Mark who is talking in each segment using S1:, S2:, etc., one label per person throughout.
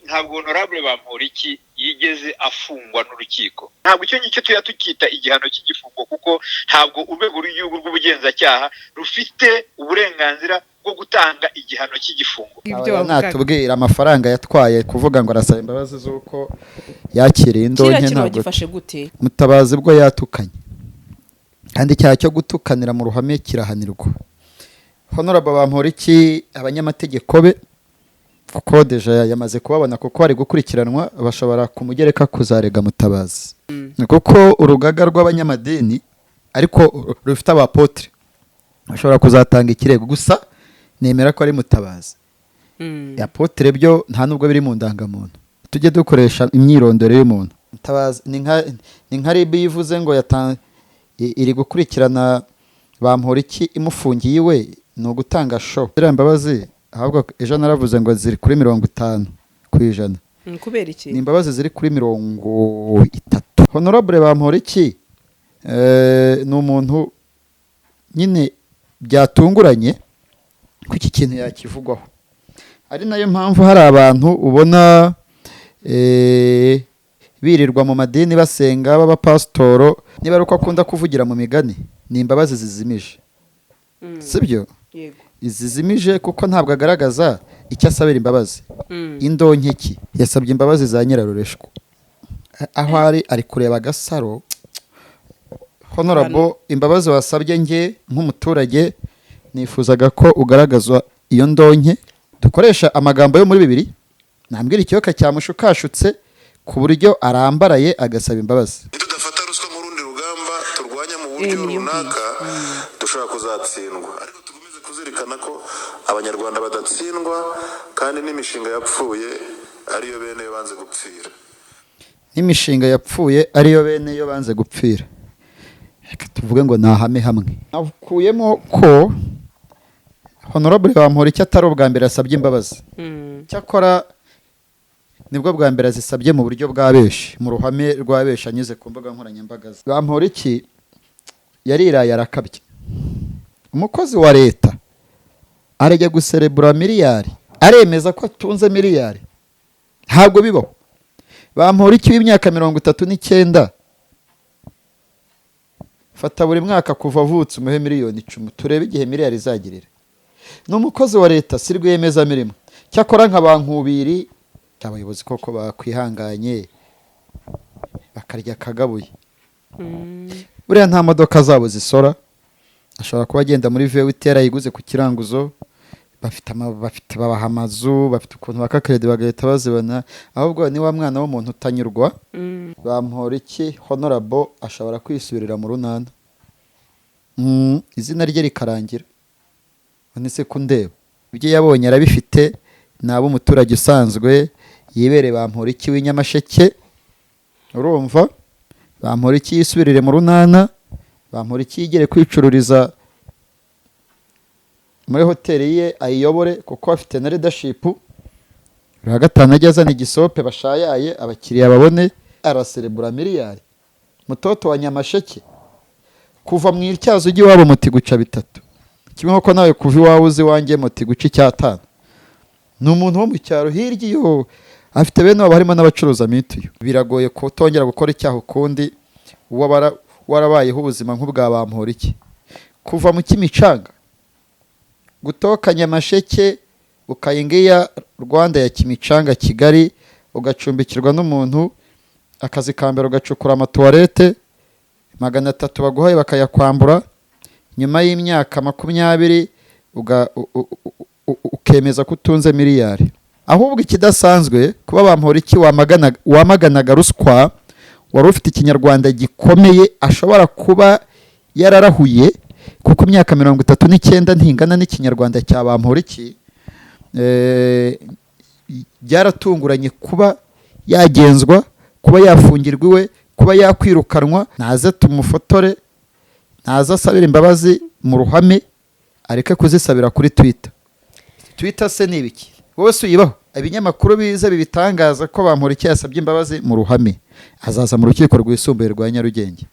S1: ntabwo honorable Bamporiki yigeze afungwa n'urukiko. Ntabwo icyo ngicyo tukita igihano cy'igifungo, kuko ntabwo urwego rw'igihugu rw'ubugenzacyaha rufite uburenganzira bwo gutanga igihano cy'igifungo.
S2: Natubwira amafaranga yatwaye kuvuga ngo arasaba imbabazi z'uko yakiriye indonke. Ntabwo
S3: gifashe gute
S2: Mutabazi bwo yatukanye, kandi icyaha cyo gutukanira mu ruhame kirahanirwa. Honorable Bamporiki abanyamategeko be kuko deja yamaze kubabona kuko ari gukurikiranwa, bashobora kumugereka kuzarega Mutabazi kuko urugaga rw'abanyamadini ariko rufite abapotre bashobora kuzatanga ikirego. Gusa nemera ko ari Mutabazi. Apotre byo nta nubwo biri mu ndangamuntu. Tujye dukoresha imyirondoro y'umuntu. Mutabazi ni nka RIB yivuze ngo iri gukurikirana Bamporiki imufungiye iwe no gutanga show. Imbabazi ahubwo ejo naravuze ngo ziri kuri 50%.
S3: Kubera iki?
S2: Ni imbabazi ziri kuri 30. Honorable Bamporiki ni umuntu nyine byatunguranye ko iki kintu yakivugwaho. Ari nayo mpamvu hari abantu ubona birirwa mu madini basenga b'abapastoro, niba ari uko akunda kuvugira mu migani, ni imbabazi zizimije. Sibyo?
S3: Yego.
S2: Izizimije kuko ntabwo agaragaza icyo asabira imbabazi. Indonke yasabye imbabazi za Nyirarureshwa. Aho ari kureba Gasaro. Honorable, imbabazi wasabye nge nk'umuturage nifuzaga ko ugaragazwa iyo ndonke. Dukoresha amagambo yo muri Bibiliya. Nambwira ikiyoka cyamushukashutse ku buryo arambaraye agasaba imbabazi.
S4: Tudafata ruswa mu rundi rugamba turwanya mu buryo runaka dushobora kuzatsindwa, ariko tugomeze kuzirikana ko abanyarwanda badatsindwa kandi n'imishinga yapfuye ariyo bene yo banze gupfira.
S2: N'imishinga yapfuye ariyo bene yo banze gupfira. Reka tuvuge ngo nahame hamwe. Navukuyemo ko Honorable Bamporiki atari ubwa mbere asabye imbabazi. Cyakora nibwo bwa mbere zisabye mu buryo bwa beshi, mu ruhame rwa beshi anyuze ku mbuga nkoranyambaga. Bamporiki yariraye arakabye. Umukozi wa leta arajya guserebura miliyari, aremeza ko atunze miliyari. Ntabwo bibaho. Bamporiki w'imyaka 39 fata buri mwaka kuva avutse umuhe miliyoni 10, turebe igihe miliyari izagirira. N'umukozi wa leta si rwiyemeza mirimo. Cyakora nk'abankubiri abayobozi koko bakwihanganye bakarya kagabuye. Buriya nta modoka zabo zisora, ashobora kuba agenda muri VWTR yiguze ku kiranguzo, bafite babaha amazu, bafite ukuntu bakakredi bagahita bazibona. Ahubwo ni wa mwana w'umuntu utanyurwa. Bamporiki Honorable ashobora kwisubirira mu runana, izina rye rikarangira. None kundeba ibyo yabonye arabifite, nabo umuturage usanzwe yibere Bamporiki w'inyamasheke. Urumva? Bamporiki yisubirire mu runana, Bamporiki yigere kwicururiza muri hoteli ye ayiyobore kuko afite na leadership. Gatanu ajya azana igisope bashayaye abakiriya babone, araserebura miliyari. Mutoto wa Nyamasheke kuva mu ityazo ujye wabo muti guca 3. Kimwe ko nawe kuva iwawe uzi wanjye muti guca 5. Ni umuntu wo mu cyaro hirya iyo afite bene wabo harimo n'abacuruza mituyo. Biragoye ko tongera gukora icyaho kundi warabayeho ubuzima nk'ubwa Bamporiki. Kuva mu Kimicanga gutoka Nyamasheke ukayingiya Rwanda ya Kimicanga Kigali, ugacumbikirwa n'umuntu, akazi kambere ugacukura amatoilette 300 baguhaye bakayakwambura. Nyuma y'imyaka 20 ukemeza kutunze miliyari. Ahubwo ikidasanzwe kuba Bamporiki wamaganaga ruswa, wari ufite ikinyarwanda gikomeye, ashobora kuba yararahuye kuko imyaka 39 ntingana n'ikinyarwanda cya Bamporiki. Byaratunguranye kuba yagenzwa, kuba yafungirwa iwe, kuba yakwirukanwa. Naze tumufotore, naza asabira imbabazi mu ruhame, areke kuzisabira kuri Twitter se nibiki? Wose uyibaho ibinyamakuru biza bibitangaza ko Bamporiki yasabye imbabazi mu ruhame, azaza mu rukiko rwisumbuye rwa Nyarugenge.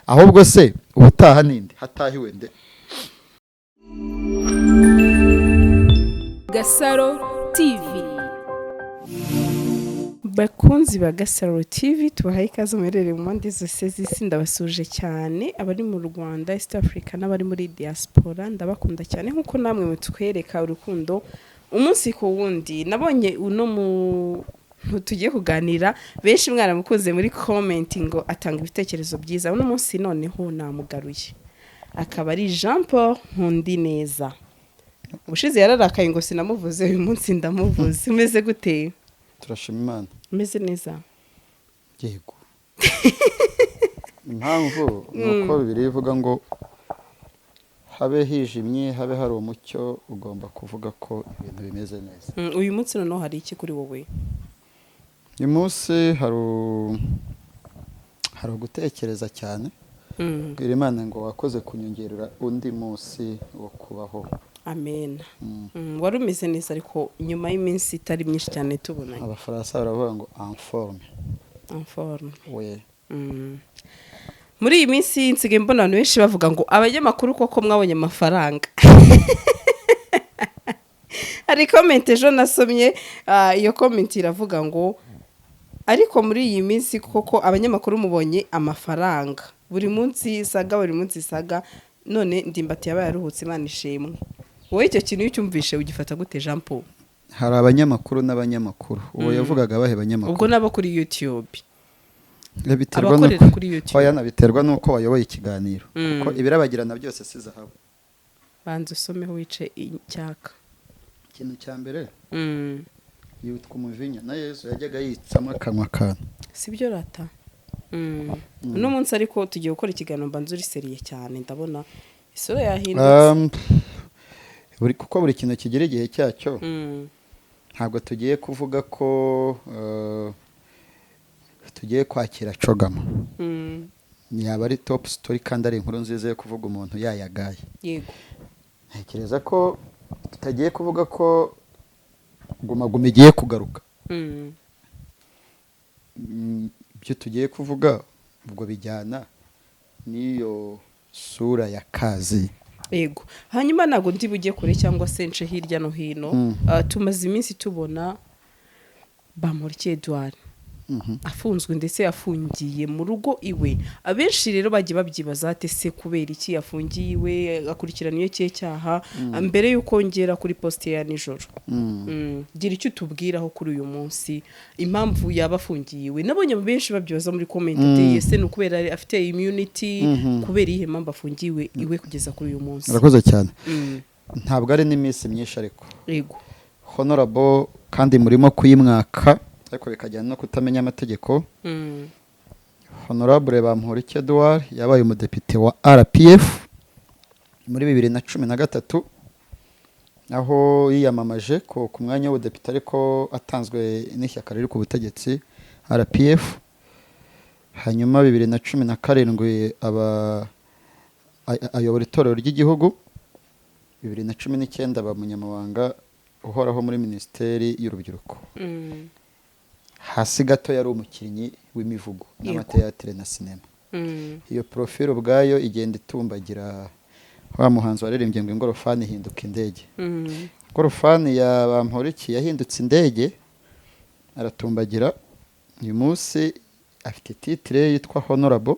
S2: Ahubwo se ubutaha ninde hatahiwe nde?
S5: Gasaro TV.
S3: bakunzi ba Gasaro TV tubahaye ikaze muherereye mu mpande zose z'isi, ndabasuje cyane abari mu Rwanda, East Africa n'abari muri diaspora, ndabakunda cyane nkuko namwe mutwereka urukundo umunsi ku wundi. Nabonye uno tugiye kuganira benshi mwaramukunze muri comment ngo atanga ibitekerezo byiza. Uno munsi noneho namugaruye, akaba ari Jean Paul Nkundineza. Ubushize yararakaye ngo sinamuvuze, uyu munsi ndamuvuze. Umeze gute?
S2: turashima Imana.
S3: Umeze neza?
S2: Yego. Impamvu nuko Bibiliya ivuga ngo habe hijimye habe hari umucyo, ugomba kuvuga ko ibintu bimeze neza.
S3: Uyu munsi noneho hari iki kuri wowe?
S2: Uyu munsi hari ugutekereza cyane. Bwira Imana ngo wakoze kunyongerera undi munsi wo kubaho.
S3: Amen. Wari umeze neza ariko nyuma y'iminsi itari myinshi cyane tubonanye.
S2: Abafaransa baravuga ngo en forme.
S3: En forme.
S2: Oui.
S3: Muri iyi minsi nsigaye mbona abantu benshi bavuga ngo abanyamakuru koko mwabonye amafaranga. Hari comment ejo nasomye, iyo comment iravuga ngo ariko muri iyi minsi koko abanyamakuru mubonye amafaranga. Buri munsi saga none ndimbati yabaye aruhutse, Imana ishimwe. Wowe icyo kintu ucyumvishe ugifata gute Jean Paul?
S2: Hari abanyamakuru n'abanyamakuru. Uwo yavugaga abahe banyamakuru?
S3: Ubwo nabo kuri YouTube.
S2: Biterwa
S3: nuko kuri YouTube.
S2: Oya, biterwa nuko wayoboye ikiganiro. Kuko ibirabagirana byose si zahabu.
S3: Banza usomeho wice icyaka.
S2: Ikintu cya mbere yitwa umuvinya, na Yesu yajyaga yitsamo akanwa kantu.
S3: Sibyo rata? Uno munsi ariko tugiye gukora ikiganiro mbanza uri seriye cyane, ndabona isura yahindutse.
S2: Kuko buri kintu kigira igihe cyacyo. Ntabwo tugiye kuvuga ko tugiye kwakira cogama. Yaba ari top story kandi ari inkuru nziza yo kuvuga umuntu yayagaye.
S3: Yego.
S2: Ntekereza ko tutagiye kuvuga ko guma igiye kugaruka. Ibyo tugiye kuvuga ubwo bijyana n'iyo sura ya kazi.
S3: Yego. Hanyuma ntago ndi bujye kure cyangwa se nce hirya no hino. Tumaze iminsi tubona Bamporiki Edouard afunzwe ndetse yafungiye mu rugo iwe. Abenshi rero bagiye babyibaza ate se kubera iki yafungiye iwe, akurikiraniye cye cyaha mbere yuko ngera kuri poste ya nijoro. Gira icyo tubwiraho kuri uyu munsi impamvu yaba afungiye iwe. Nabonye benshi babyibaza muri comment ati ese no kubera afite immunity, kubera ihe mpamvu afungiye iwe kugeza kuri uyu munsi.
S2: Arakoze cyane. Ntabwo ari n'iminsi myinshi ariko.
S3: Yego.
S2: Honorable kandi murimo kuyimwaka ariko bikajyana no kutamenya amategeko. Honorable Bamporiki Edouard yabaye umudepite wa RPF muri 2013 aho yiyamamaje ku mwanya w'ubudepite ariko atanzwe n'ishyaka riri ku butegetsi RPF. Hanyuma 2017 ayobora itorero ry'igihugu. 2019 aba umunyamabanga uhoraho muri Minisiteri y'Urubyiruko. Hasi gato yari umukinnyi w'imivugo n'amateatire na sinema. Iyo profile ubwayo igenda itumbagira. Wa muhanzi waririmbye ngo ingorofani ihinduka indege. Ingorofani ya Bamporiki yahindutse indege, aratumbagira. Uyu munsi afite titre yitwa Honorable,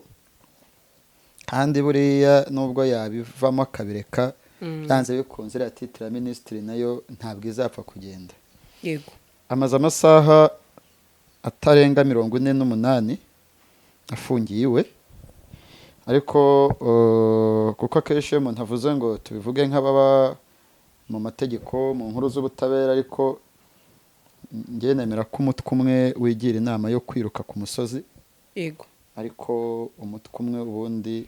S2: kandi buriya nubwo yabivamo akabireka yanze bikunze iriya titre ya minisitiri nayo ntabwo izapfa kugenda.
S3: Yego.
S2: Amaze amasaha atarenga 48 afungiye iwe. Ariko kuko akenshi umuntu avuze ngo tubivuge nk'ababa mu mategeko mu nkuru z'ubutabera, ariko ngiye nemera ko umutwe umwe wigira inama yo kwiruka ku musozi.
S3: Yego.
S2: Ariko umutwe umwe ubundi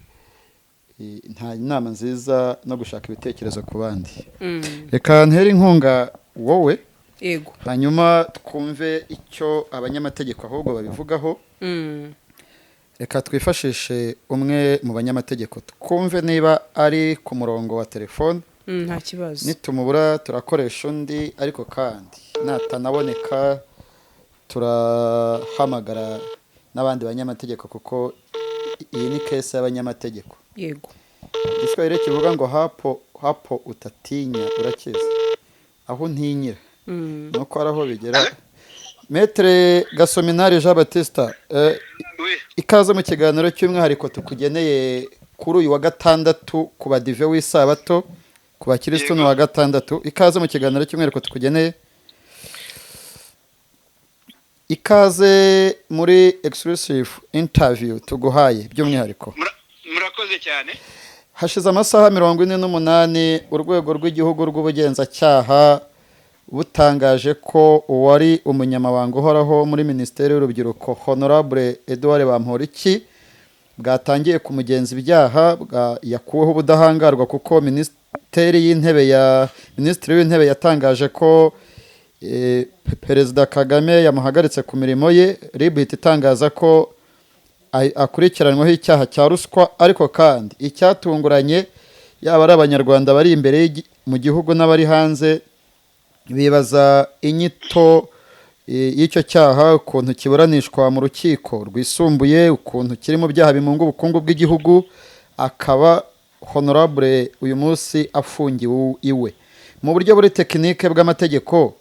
S2: nta inama nziza no gushaka ibitekerezo ku bandi. Reka ntere inkunga wowe.
S3: Yego.
S2: Hanyuma twumve icyo abanyamategeko ahubwo babivugaho. Reka twifashishe umwe mu banyamategeko twumve niba ari ku murongo wa telefone.
S3: Nta kibazo.
S2: Nitumubura turakoresha undi, ariko kandi natanaboneka turahamagara n'abandi banyamategeko kuko iyi ni case y'abanyamategeko.
S3: Yego.
S2: Igiswahili kivuga ngo hapo utatinya urakiza. Aho ntinyira. Nuko araho bigera Maître Gasominari Jean Baptiste,
S1: Oui.
S2: ikaze mu kiganiro cy'umwihariko tukugeneye kuri uyu wa gatandatu ku badive w'isabato, ku bakirisitu ni wa gatandatu. Ikaze mu kiganiro cy'umwihariko tukugeneye. Ikaze muri exclusive interview tuguhaye by'umwihariko.
S1: Murakoze cyane.
S2: Hashize amasaha 48 urwego rw'igihugu rw'ubugenzacyaha butangaje ko uwari umunyamabanga uhoraho muri Minisiteri y'Urubyiruko Honorable Edouard Bamporiki bwatangiye kumugenza ibyaha yakuweho ubudahangarwa kuko Minisitiri w'Intebe yatangaje ko Perezida Kagame yamuhagaritse ku mirimo ye. RIB itangaza ko akurikiranweho icyaha cya ruswa, ariko kandi icyatunguranye yaba ari abanyarwanda bari imbere mu gihugu n'abari hanze bibaza inyito y'icyo cyaha, ukuntu kiburanishwa mu rukiko rwisumbuye, ukuntu kiri mu byaha bimunga ubukungu bw'igihugu, akaba Honorable uyu munsi afungiwe iwe. Mu buryo buri tekinike bw'amategeko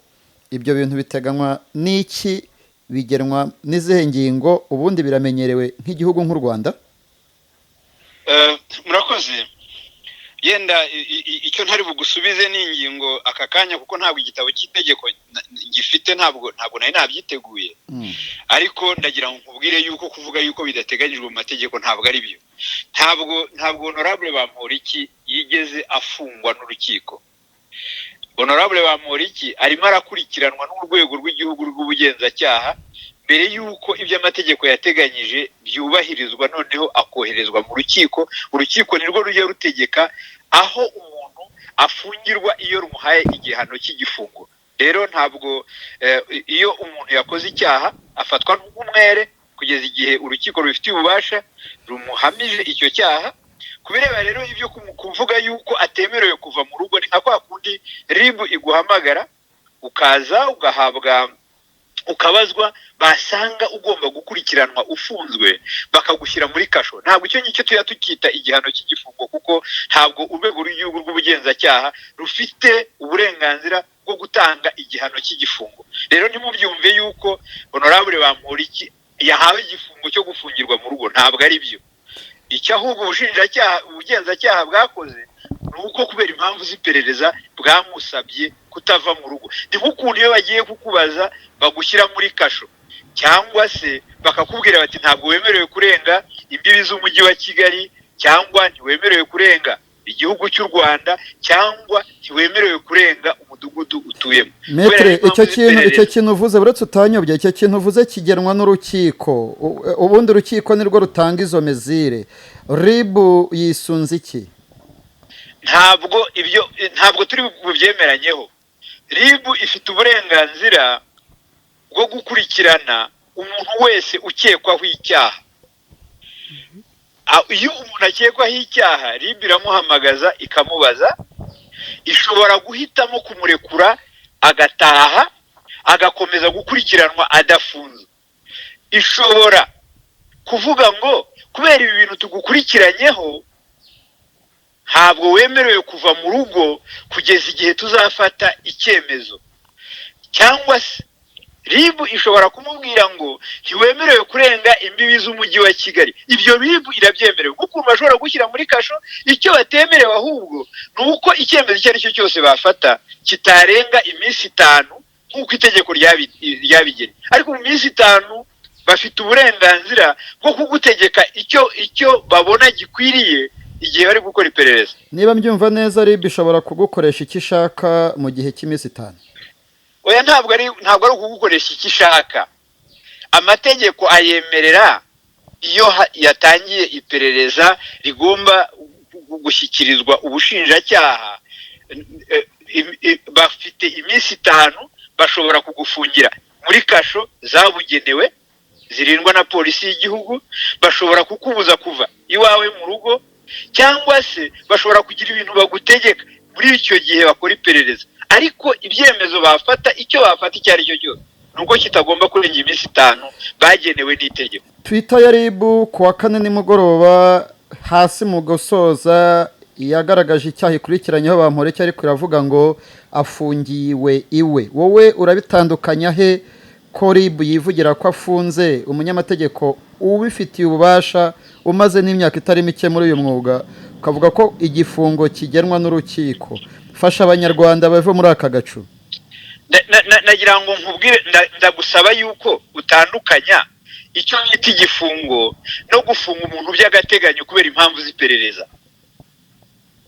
S2: ibyo bintu biteganywa n'iki, bigenwa n'izihe ngingo, ubundi biramenyerewe nk'igihugu nk'u Rwanda?
S1: Murakoze. Yenda icyo ntari bugusubize ni ingingo aka kanya kuko ntabwo igitabo cy'itegeko gifite, ntabwo nari nabyiteguye, ariko ndagira ngo nkubwire yuko kuvuga yuko bidateganyijwe mu mategeko ntabwo ari byo. Ntabwo Honorable Bamporiki yigeze afungwa n'urukiko. Honorable Bamporiki arimo arakurikiranwa n'urwego rw'igihugu rw'ubugenzacyaha mbere y'uko ibyo amategeko yateganyije byubahirizwa, noneho akoherezwa mu rukiko. Urukiko nirwo rujya rutegeka aho umuntu afungirwa iyo rumuhaye igihano cy'igifungo. Rero ntabwo iyo umuntu yakoze icyaha afatwa nk'umwere kugeza igihe urukiko rubifitiye ububasha rumuhamije icyo cyaha. Kubireba rero ibyo kuvuga yuko atemerewe kuva mu rugo, ni nka kwa kundi RIB iguhamagara ukaza ugahabwa ukabazwa, basanga ugomba gukurikiranwa ufunzwe bakagushyira muri kasho. Ntabwo icyo ngicyo tuya tukita igihano cy'igifungo kuko ntabwo urwego rw'igihugu rw'ubugenzacyaha rufite uburenganzira bwo gutanga igihano cy'igifungo. Rero ntimubyumve yuko Honorable Bamporiki yahawe igifungo cyo gufungirwa mu rugo, ntabwo ari byo. Icyo ahubwo ubugenzacyaha bwakoze ni uko kubera impamvu z'iperereza bwamusabye kutava mu rugo. Ni nk'ukuntu iyo bagiye kukubaza bagushyira muri kasho, cyangwa se bakakubwira bati ntabwo wemerewe kurenga imbibi z'umujyi wa Kigali, cyangwa ntiwemerewe kurenga igihugu cy'u Rwanda, cyangwa ntiwemerewe kurenga umudugudu utuyemo.
S2: Metre, icyo kintu uvuze buretse utanyobye, icyo kintu uvuze kigenwa n'urukiko. Ubundi urukiko nirwo rutanga izo mezire. RIB yisunze iki?
S1: Ntabwo turi bubyemeranyeho. RIB ifite uburenganzira bwo gukurikirana umuntu wese ukekwaho icyaha. Iyo umuntu akekwaho icyaha, RIB iramuhamagaza ikamubaza, ishobora guhitamo kumurekura agataha agakomeza gukurikiranwa adafunze. Ishobora kuvuga ngo kubera ibi bintu tugukurikiranyeho ntabwo wemerewe kuva mu rugo kugeza igihe tuzafata icyemezo. Cyangwa se RIB ishobora kumubwira ngo ntiwemerewe kurenga imbibi z'umujyi wa Kigali. Ibyo RIB irabyemerewe. Kuko bashobora gushyira muri kasho, icyo batemerewe ahubwo ni uko icyemezo icyo ari cyo cyose bafata kitarenga iminsi 5 nk'uko itegeko ryabigena. Ariko mu minsi 5 bafite uburenganzira bwo kugutegeka icyo babona gikwiriye igihe bari gukora iperereza.
S2: Niba mbyumva neza, RIB ishobora kugukoresha icyo ishaka mu gihe cy'iminsi 5.
S1: Oya, ntabwo ari ukugukoresha icyo ishaka. Amategeko ayemerera iyo yatangiye iperereza rigomba gushyikirizwa ubushinjacyaha, bafite iminsi 5 bashobora kugufungira muri kasho zabugenewe zirindwa na polisi y'igihugu. Bashobora kukubuza kuva iwawe mu rugo, cyangwa se bashobora kugira ibintu bagutegeka muri icyo gihe bakora iperereza. Ariko ibyemezo bafata, icyo bafata icyo ari cyo cyose, nuko kitagomba kurenga iminsi 5 bagenewe n'itegeko.
S2: Twitter ya RIB ku wa 4 nimugoroba hasi mu gusoza yagaragaje icyaha ikurikiranyeho Bamporiki, ariko iravuga ngo afungiwe iwe. Wowe urabitandukanya he ko RIB yivugira ko afunze umunyamategeko ubifitiye ububasha umaze n'imyaka itari mike muri uyu mwuga, ukavuga ko igifungo kigenwa n'urukiko. Fasha abanyarwanda bave muri aka gacu.
S1: nagira ngo nkubwire, ndagusaba yuko utandukanya icyo bita igifungo no gufunga umuntu by'agateganyo kubera impamvu z'iperereza.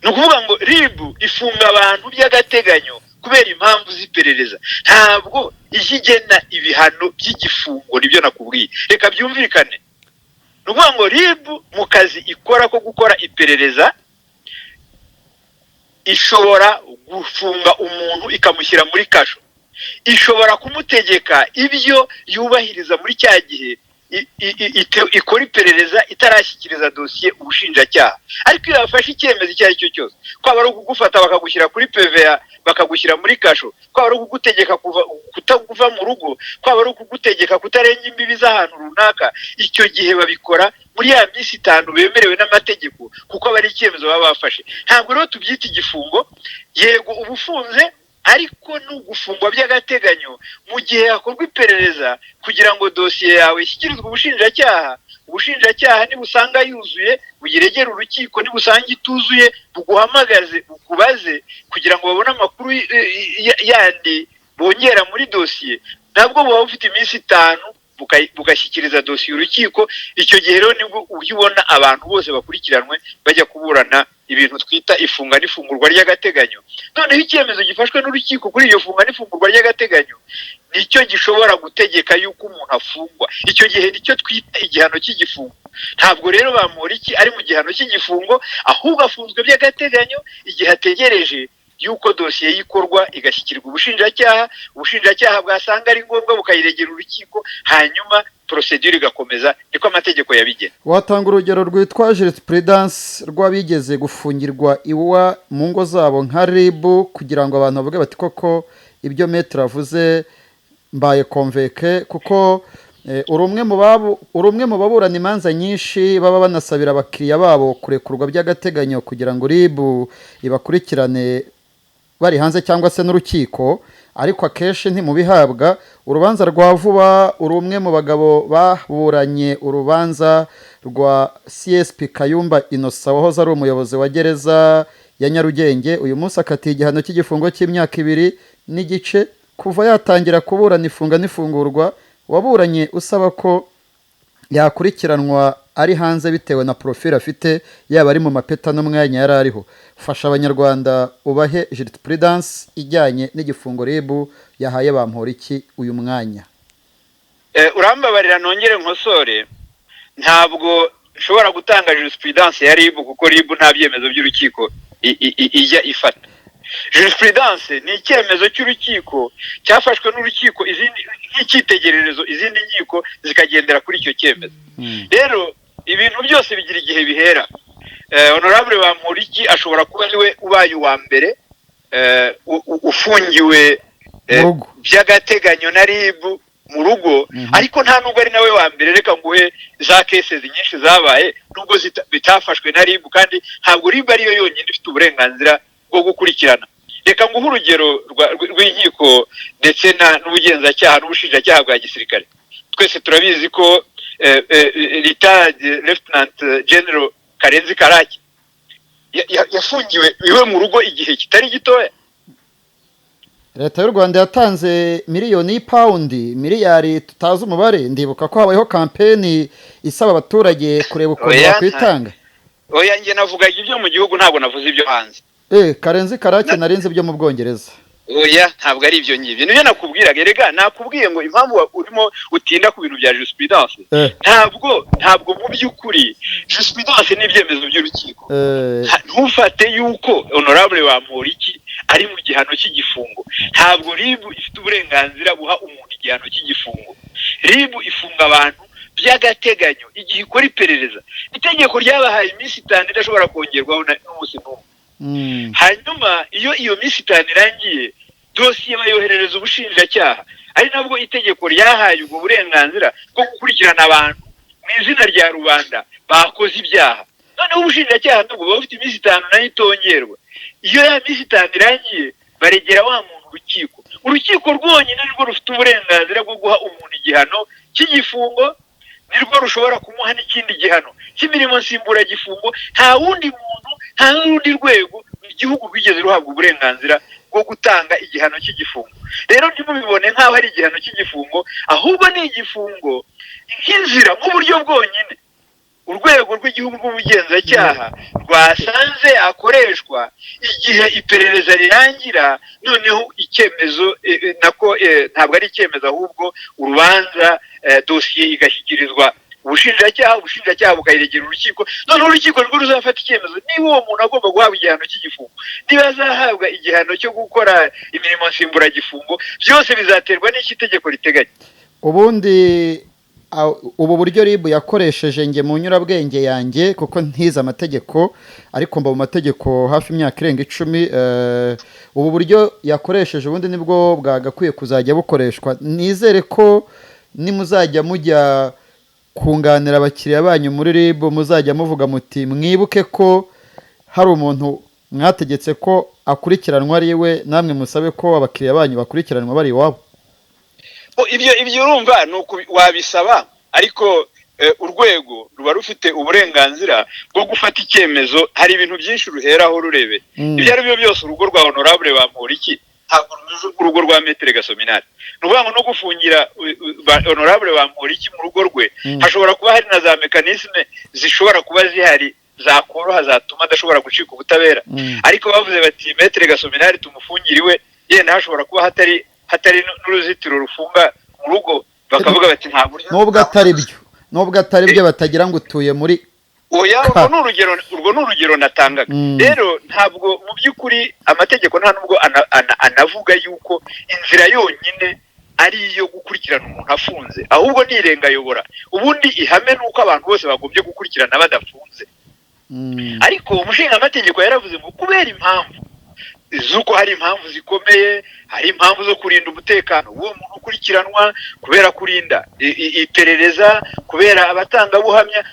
S1: Ni ukuvuga ngo RIB ifunga abantu by'agateganyo kubera impamvu z'iperereza, ntabwo igena ibihano by'igifungo. Nibyo nakubwiye, reka byumvikane. Ni ukuvuga ngo RIB mu kazi ikora ko gukora iperereza ishobora gufunga umuntu ikamushyira muri kasho, ishobora kumutegeka ibyo yubahiriza muri cya gihe ikora iperereza itarashyikiriza dosiye ubushinjacyaha. Ariko iyo bafashe icyemezo icyo ari cyo cyose, kwaba ari ukugufata bakagushyira kuri PVA bakagushyira muri kasho, kwaba ari ukugutegeka kutaguva mu rugo, kwaba ari ukugutegeka kutarenga imbibi z'ahantu runaka, icyo gihe babikora muri ya minsi 5 bemerewe n'amategeko, kuko aba ari icyemezo baba bafashe. Ntabwo rero tubyita igifungo. Yego ubufunze, ariko n'ugufungwa by'agateganyo mu gihe hakorwa iperereza kugira ngo dosiye yawe ishyikirizwe ubushinjacyaha. Ubushinjacyaha nibusanga yuzuye buyiregera urukiko, nibusanga ituzuye buguhamagaze bukubaze kugira ngo babone amakuru yandi bongera muri dosiye. Ntabwo buba bufite iminsi 5 bugashyikiriza dosiye urukiko. Icyo gihe rero nibwo ubona abantu bose bakurikiranwe bajya kuburana ibintu twita ifunga n'ifungurwa ry'agateganyo. Noneho icyemezo gifashwe n'urukiko kuri iyo funga n'ifungurwa ry'agateganyo nicyo gishobora gutegeka yuko umuntu afungwa. Icyo gihe nicyo twita igihano cy'igifungo. Ntabwo rero Bamporiki ari mu gihano cy'igifungo, ahubwo afunzwe by'agateganyo igihe ategereje yuko dosiye yikorwa igashyikirirwa ubushinjacyaha. Ubushinjacyaha bwasanga ari ngombwa bukayiregera urukiko, hanyuma procedure igakomeza. Niko amategeko yabigena.
S2: Watanga urugero rwitwa jurisprudence rw'abigeze gufungirwa iwa mu ngo zabo nka RIB, kugira ngo abantu bavuge bati koko ibyo Maître avuze mbaye convaincre, kuko urumwe mu baburana imanza nyinshi baba banasabira abakiriya babo kurekurwa by'agateganyo kugira ngo RIB ibakurikirane bari hanze cyangwa se n'urukiko, ariko akenshi ntimubihabwa. Urubanza rwa vuba, urumwe mu bagabo baburanye urubanza rwa CSP Kayumba Innocent wahoze ari umuyobozi wa gereza ya Nyarugenge, uyu munsi akatiye igihano cy'igifungo cy'imyaka 2 n'igice kuva yatangira kuburana ifunga n'ifungurwa. Waburanye usaba ko yakurikiranwa ari hanze bitewe na profile afite, yaba ari mu mapeta n'umwanya yari ariho. Fasha abanyarwanda ubahe jurisprudence ijyanye n'igifungo RIB yahaye Bamporiki uyu mwanya.
S1: Urambabarira nongere nkosore, ntabwo nshobora gutanga jurisprudence ya RIB kuko RIB nta byemezo by'urukiko ijya ifata. Jurisprudence ni icyemezo cy'urukiko cyafashwe n'urukiko nk'icyitegererezo, izindi nkiko zikagendera kuri icyo cyemezo. Rero ibintu byose bigira igihe bihera. Honorable Bamporiki ashobora kuba ariwe ubaye uwa mbere ufungiwe by'agateganyo na RIB mu rugo, ariko nta nubwo ari nawe wa mbere. Reka nguhe za cases nyinshi zabaye nubwo bitafashwe na RIB, kandi ntabwo RIB ariyo yonyine ifite uburenganzira bwo gukurikirana. Reka nguhe urugero rw'inkiko ndetse n'ubugenzacyaha n'ubushinjacyaha bwa gisirikare. Twese turabizi ko retired Lieutenant General Karenzi Karake yafungiwe iwe mu rugo igihe kitari gitoya.
S2: Leta y'u Rwanda yatanze miliyoni y'ipawundi, miliyari tutazi umubare. Ndibuka ko habayeho kampeni isaba abaturage kureba ukuntu bakwitanga.
S1: Oya, njye navugaga ibyo mu gihugu, ntabwo navuze ibyo hanze.
S2: Karenzi Karake narinze ibyo mu Bwongereza.
S1: Oya, ntabwo ari ibyo ngibyo. Nibyo nakubwiraga. Erega nakubwiye ngo impamvu urimo utinda ku bintu bya jurisprudence, ntabwo mu by'ukuri jurisprudence ni ibyemezo by'urukiko. Ntufate yuko Honorable Bamporiki ari mu gihano cy'igifungo. Ntabwo RIB ifite uburenganzira buha umuntu igihano cy'igifungo. RIB ifunga abantu by'agateganyo igihe ikora iperereza. Itegeko ryabahaye iminsi 5 idashobora kongerwaho n'umunsi n'umwe. Hanyuma iyo minsi 5 irangiye, dosiye bayoherereza ubushinjacyaha. Ari nabwo itegeko ryahaye ubwo burenganzira bwo gukurikirana abantu mu izina rya rubanda bakoze ibyaha. Noneho ubushinjacyaha nabwo buba bufite iminsi 5 nayo itongerwa. Iyo ya minsi 5 irangiye, baregera wa muntu urukiko. urukiko rwonyine nirwo rufite uburenganzira bwo guha umuntu igihano cy'igifungo, nirwo rushobora kumuha n'ikindi gihano cy'imirimo nsimburagifungo. nta wundi muntu, nta n'urundi rwego igihugu rwigeze ruhabwa uburenganzira bwo gutanga igihano cy'igifungo. rero ntimubibone nk'aho ari igihano cy'igifungo, ahubwo ni igifungo nk'inzira, nk'uburyo bwonyine urwego rw'igihugu rw'ubugenzacyaha rwasanze akoreshwa igihe iperereza rirangira, noneho icyemezo ntabwo ari icyemezo ahubwo urubanza, dosiye igashyikirizwa ubushinjacyaha bukayiregera urukiko, noneho urukiko rwo ruzafata icyemezo niba uwo muntu agomba guhabwa igihano cy'igifungo, niba azahabwa igihano cyo gukora imirimo nsimburagifungo. byose bizaterwa n'iki itegeko riteganya.
S2: ubundi ubu buryo RIB yakoresheje nge mu nyurabwenge yanjye, kuko ntize amategeko ariko mba mu mategeko hafi imyaka irenga 10, ubu buryo yakoresheje ubundi nibwo bwagakwiye kuzajya bukoreshwa. nizere ko nimuzajya mujya kunganira abakiriya banyu muri RIB muzajya muvuga muti mwibuke ko hari umuntu mwategetse ko akurikiranwa ari we, namwe musabe ko abakiriya banyu bakurikiranwa bari iwabo.
S1: ibyo urumva ni wabisaba, ariko urwego ruba rufite uburenganzira bwo gufata icyemezo. hari ibintu byinshi ruheraho rurebe. ibyo ari byo byose urugo rwa honorable Bamporiki ntabwo rumeze nk'urugo rwa Maître Gasominari. ni ukuvuga ngo no gufungira honorable Bamporiki mu rugo rwe hashobora kuba hari na za mekanisme zishobora kuba zihari zakoroha zatuma adashobora gucika ubutabera. ariko bavuze bati Maître Gasominari tumufungire iwe, yenda hashobora kuba hatari n'uruzitiro rufunga mu rugo, bakavuga bati nta buryo.
S2: nubwo atari byo batagira ngo utuye muri
S1: oya. urwo ni urugero natangaga. rero ntabwo mu by'ukuri amategeko nta nubwo anavuga yuko inzira yonyine ari iyo gukurikirana umuntu afunze, ahubwo nirengayobora. ubundi ihame ni uko abantu bose bagombye gukurikirana badafunze. ariko umushingamategeko yaravuze ngo kubera impamvu z'uko hari impamvu zikomeye, hari impamvu zo kurinda umutekano w'uwo muntu ukurikiranwa, kubera kurinda iperereza, kubera abatangabuhamya,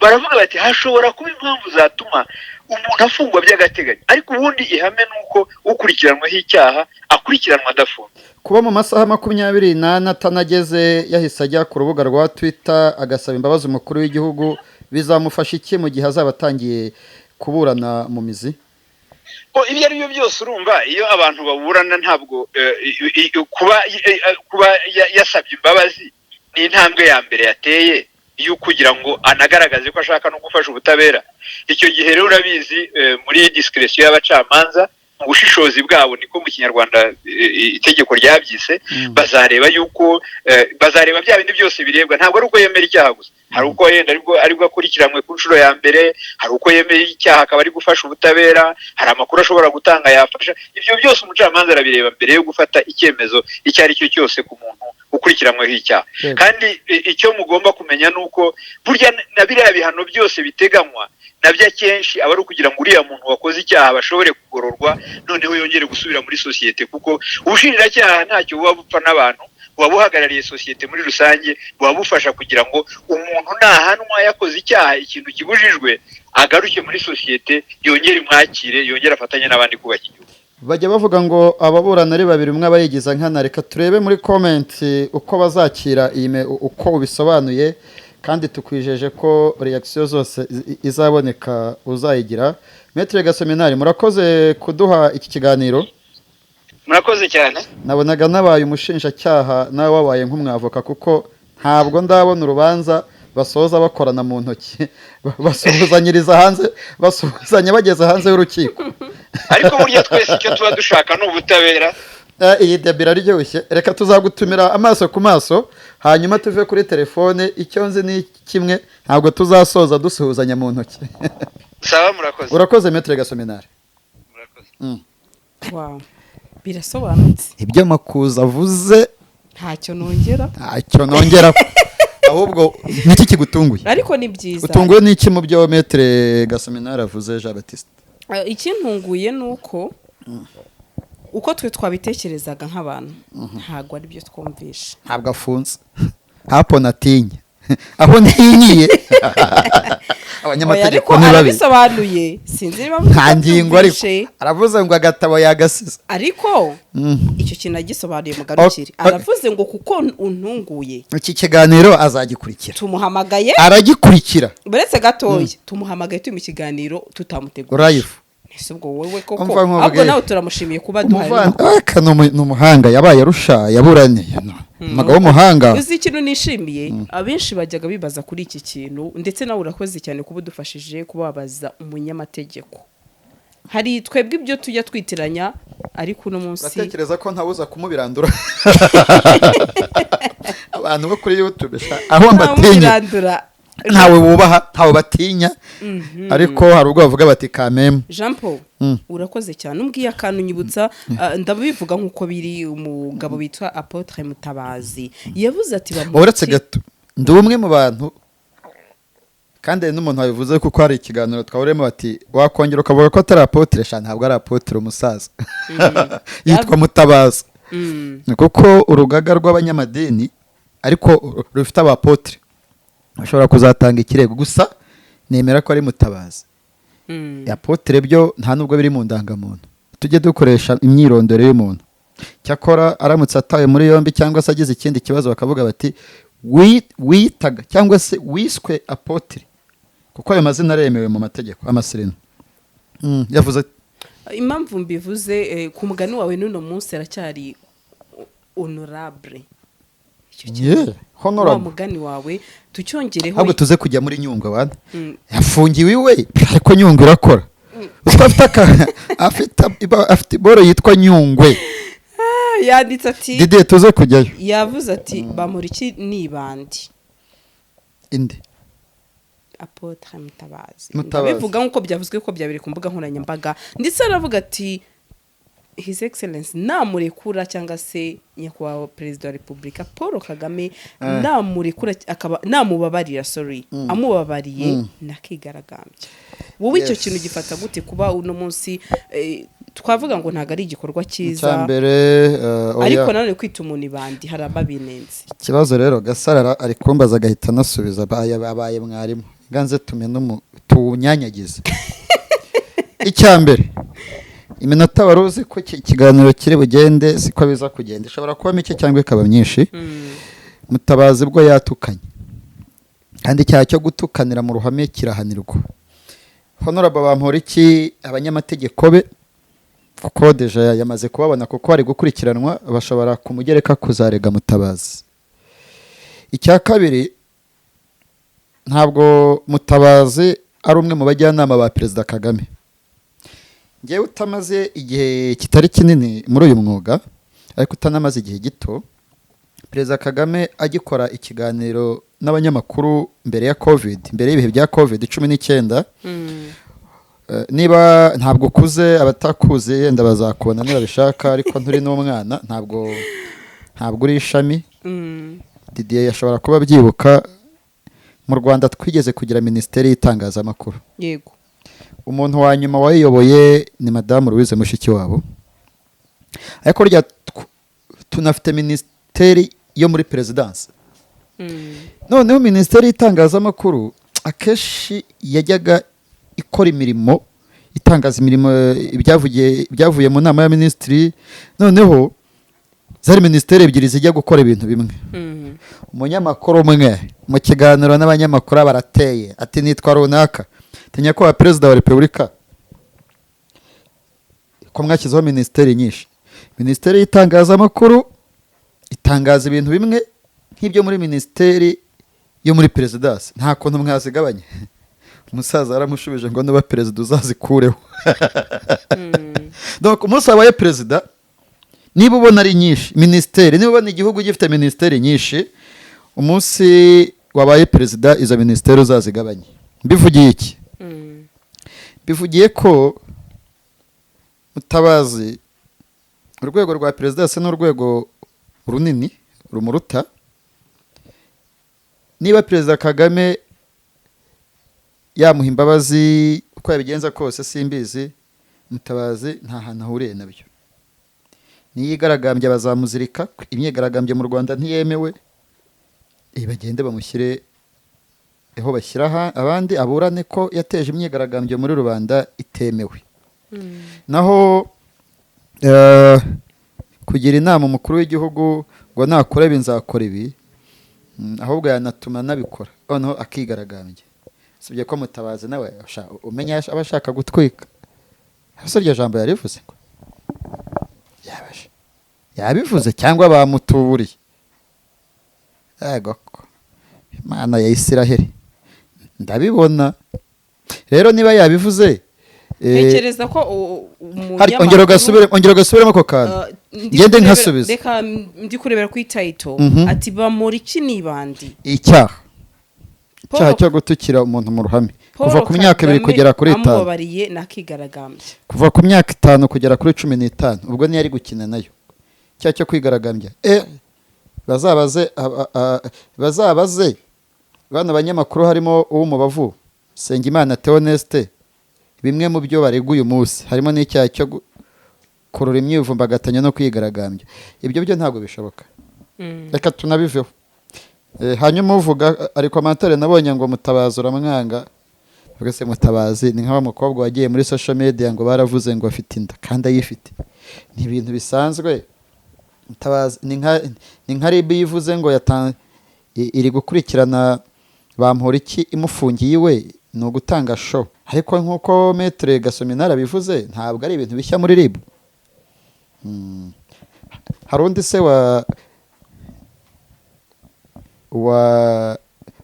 S1: baravuga bati hashobora kuba impamvu zatuma umuntu afungwa by'agateganyo. ariko ubundi ihame ni uko ukurikiranwaho icyaha akurikiranwa adafunze.
S2: kuba mu masaha 24 atanageze yahise ajya ku rubuga rwa Twitter agasaba imbabazi umukuru w'igihugu, bizamufasha iki mu gihe azaba atangiye kuburana mu mizi?
S1: ibyo ari byo byose urumva iyo abantu baburana ntabwo kuba yasabye imbabazi ni intambwe ya mbere yateye yo kugira ngo anagaragaze ko ashaka no gufasha ubutabera. icyo gihe rero urabizi muri discretion y'abacamanza, mu bushishozi bwabo niko mu kinyarwanda itegeko ryabyise, bazareba yuko bazareba bya bindi byose birebwa. ntabwo ari uko yemera icyaha gusa, hari uko yenda aribwo akurikiranwe ku nshuro ya mbere, hari uko yemera icyaha akaba ari gufasha ubutabera, hari amakuru ashobora gutanga yafasha. ibyo byose umucamanza arabireba mbere yo gufata icyemezo icyo ari cyo cyose ku muntu ukurikiranyweho icyaha. kandi icyo mugomba kumenya ni uko burya na biriya bihano byose biteganywa nabyo akenshi aba ari ukugira ngo uriya muntu wakoze icyaha bashobore kugororwa, noneho yongere gusubira muri sosiyete, kuko ubushinjacyaha ntacyo buba bupfa n'abantu, buba buhagarariye sosiyete muri rusange, buba bufasha kugira ngo umuntu nahanwa yakoze icyaha, ikintu kibujijwe, agaruke muri sosiyete, yongere imwakire, yongere afatanye n'abandi kubaka igihugu.
S2: bajya bavuga ngo ababurana ari babiri, umwe abayigiza nkana. reka turebe muri comment uko bazakira uko ubisobanuye, kandi tukwijeje ko reaction zose izaboneka uzayigira. Maître Gasominari, murakoze kuduha iki kiganiro.
S1: murakoze cyane.
S2: nabonaga nabaye umushinjacyaha nawe wabaye nk'umwavoka, kuko ntabwo ndabona urubanza basoza bakorana mu ntoki basuhuzanyiriza hanze, basuhuzanya bageze hanze y'urukiko.
S1: ariko burya twese icyo tuba dushaka ni ubutabera.
S2: iyi debira aryoshye. reka tuzagutumira amaso ku maso, hanyuma tuve kuri telefone. icyo nzi ni kimwe, ntabwo tuzasoza dusuhuzanya mu ntoki.
S1: sawa, murakoze.
S2: urakoze Maître Gasominari.
S3: Wow, birasobanutse.
S2: ibyo Makuza avuze
S3: ntacyo nongera
S2: ahubwo niki kigutunguye?
S3: ariko ni byiza.
S2: utunguwe n'iki mu byo Maître Gasominari avuze Jean Baptiste?
S3: ikintunguye ni uko twe twabitekerezaga nk'abantu, ntabwo ari byo twumvisha.
S2: ntabwo afunze hapo natinye aho ntinyiye
S3: Oya,
S2: abanyamategeko
S3: ariko
S2: ni babi
S3: arabisobanuye sinzi niba
S2: nta ngingo ariko
S3: mutabyumvishe.
S2: aravuze ngo agatabo yagasize
S3: ariko icyo kintu agisobanuye mugarukire aravuze ngo kuko untunguye
S2: iki kiganiro azagikurikira
S3: tumuhamagaye
S2: aragikurikira
S3: buretse gatoya tumuhamagaye turi mu kiganiro tutamutegura
S2: live
S3: ese ubwo wowe koko
S2: Umva nkubwire.
S3: ahubwo nawe turamushimiye kuba duhari
S2: aka ni umuhanga yabaye arusha yaburanye umugabo w'umuhanga
S3: uzi ikintu nishimiye abenshi bajyaga bibaza kuri iki kintu ndetse nawe urakoze cyane kuba udufashije kuba wabaza umunyamategeko hari twebwe ibyo tujya twitiranya ariko uno munsi
S2: uratekereza ko ntabuza kumubirandura abantu bo kuri YouTube aho mbatinya ntawe wubaha ntawe batinya ariko hari ubwo bavuga bati kameme
S3: Jean Paul urakoze cyane umbwiye akantu nyibutsa ndabivuga nkuko biri umugabo witwa Apotre Mutabazi yavuze ati
S2: uretse gato ndi umwe mu bantu kandi n'umuntu wabivuze kuko hari ikiganiro twahuriyemo bati wakongera ukavuga ko atari Apotre sha ntabwo ari Apotre umusaza yitwa Mutabazi kuko urugaga rw'abanyamadini ariko rufite abapotre ashobora kuzatanga ikirego gusa nemera ko ari Mutabazi Apotre byo nta nubwo biri mu ndangamuntu tujye dukoresha imyirondoro y'umuntu cyakora aramutse atawe muri yombi cyangwa se agize ikindi kibazo bakavuga bati witaga cyangwa se wiswe Apotre kuko ayo mazina aremewe mu mategeko amasirino yavuze
S3: impamvu mbivuze ku mugani wawe n'uno munsi aracyari honorable
S2: honorable
S3: mugani wawe tucyongereho
S2: ahubwo tuze kujya muri Nyungwe wana yafungiwe iwe ariko Nyungwe irakora afite iboro yitwa Nyungwe
S3: yanditse ati
S2: Didier tuze kujyayo
S3: yavuze ati bamuriki nibandi
S2: indi
S3: Apotre Mutabazi bivuga nkuko byavuzwe ko byabiri ku mbuga nkoranyambaga ndetse aravuga ati His Excellence namurekura cyangwa se nyakubahwa Perezida wa Repubulika Paul Kagame namurekura akaba namubabarira amubabariye nakigaragambye wowe icyo kintu gifata gute kuba uno munsi twavuga ngo ntago ari igikorwa cyiza ariko nanone kwita umuntu ibandi hari ababinenze
S2: ikibazo rero Gasarara ari kumbaza agahita nasubiza abaye mwarimu ganze tunyanyagize icyambere iminota waruzi ko ikiganiro kiri bugende siko biza kugenda ishobora kuba mike cyangwa ikaba myinshi Mutabazi bwo yatukanye kandi icyaha cyo gutukanira mu ruhame kirahanirwa honorable Bamporiki abanyamategeko be kuko deja yamaze kubabona kuko ari gukurikiranwa bashobora kumugereka kuzarega Mutabazi icya kabiri ntabwo Mutabazi ari umwe mu bajyanama ba Perezida Kagame ngewe utamaze igihe kitari kinini muri uyu mwuga ariko utanamaze igihe gito Perezida Kagame agikora ikiganiro n'abanyamakuru mbere ya mbere y'ibihe bya COVID-19 niba ntabwo ukuze abatakuze yenda bazakubona niba bishaka ariko nturi n'umwana ntabwo uri ishami Didier yashobora kuba byibuka mu Rwanda twigeze kugira Minisiteri y'Itangazamakuru
S3: yego
S2: umuntu wa nyuma wayiyoboye ni Madame Louise Mushikiwabo ariko rya tunafite Minisiteri yo muri Perezidansi noneho Minisiteri y'Itangazamakuru akeshi yajyaga ikora imirimo itangaza imirimo ibyavuye mu nama ya Minisitiri noneho zari Minisiteri ebyiri zijya gukora ibintu bimwe umunyamakuru umwe mu kiganiro n'abanyamakuru barateye ati nitwa runaka tinya ko Perezida wa Repubulika ko mwashyizeho Minisiteri nyinshi Minisiteri y'Itangazamakuru itangaza ibintu bimwe nk'ibyo muri Minisiteri yo muri Perezidansi nta kuntu mwazigabanye umusaza aramushubije ngo niba Perezida uzazikureho donc umunsi wabaye Perezida niba ubona ari nyinshi Minisiteri niba ubona igihugu gifite Minisiteri nyinshi umunsi wabaye Perezida izo Minisiteri uzazigabanye mbivugiye iki bivugiye ko Mutabazi urwego rwa Perezidansi n'urwego runini rumuruta niba Perezida Kagame yamuha imbabazi uko yabigenza kose simbizi Mutabazi nta hantu ahuriye nabyo niyigaragambye bazamuzirika imyigaragambye mu Rwanda ntiyemewe bagende bamushyire aho bashyira abandi aburane ko yateje imyigaragambyo muri rubanda itemewe. Naho kugira inama umukuru w'igihugu ngo nakora ibi nzakora ibi, ahubwo yanatuma nabikora noneho akigaragambye. Sibye ko Mutabazi nawe umenya aba ashaka gutwika. Ese iryo jambo yarivuze ngo yabivuze cyangwa bamutuburiye? Yego Imana ya Isiraheli ndabibona. Rero niba yabivuze
S3: ntekereza ko
S2: ongera ugasubiremo ako kantu ngende nkasubiza.
S3: Reka ndi kurebera kuri title ati Bamporiki nibandi
S2: icyaha cyo gutukira umuntu mu ruhame kuva ku myaka 2 kugera kuri 5,
S3: amubabariye nakigaragambye
S2: kuva ku myaka 5 kugera kuri 15, ubwo ni yari gukina nayo cyo kwigaragambya. bazabaze bana banyamakuru harimo uw'umubavu Sengimana Theoneste, bimwe mu byo bareguye umunsi harimo n'icyaha cyo kurura imyivumbagatanyo no kwigaragambya. Ibyo byo ntabwo bishoboka, reka tunabiveho. Hanyuma uvuga ari komantere nabonye ngo Mutabazi uramwanga. Ugase Mutabazi ni nk'aba mukobwa wagiye muri social media ngo baravuze ngo afite inda kandi ayifite. Ni ibintu bisanzwe. Mutabazi ni nka RIB yivuze ngo iri gukurikirana Bamporiki imufungiye iwe ni ugutanga show, ariko nk'uko Maître Gasominara bivuze ntabwo ari ibintu bishya muri RIB. Hari undi se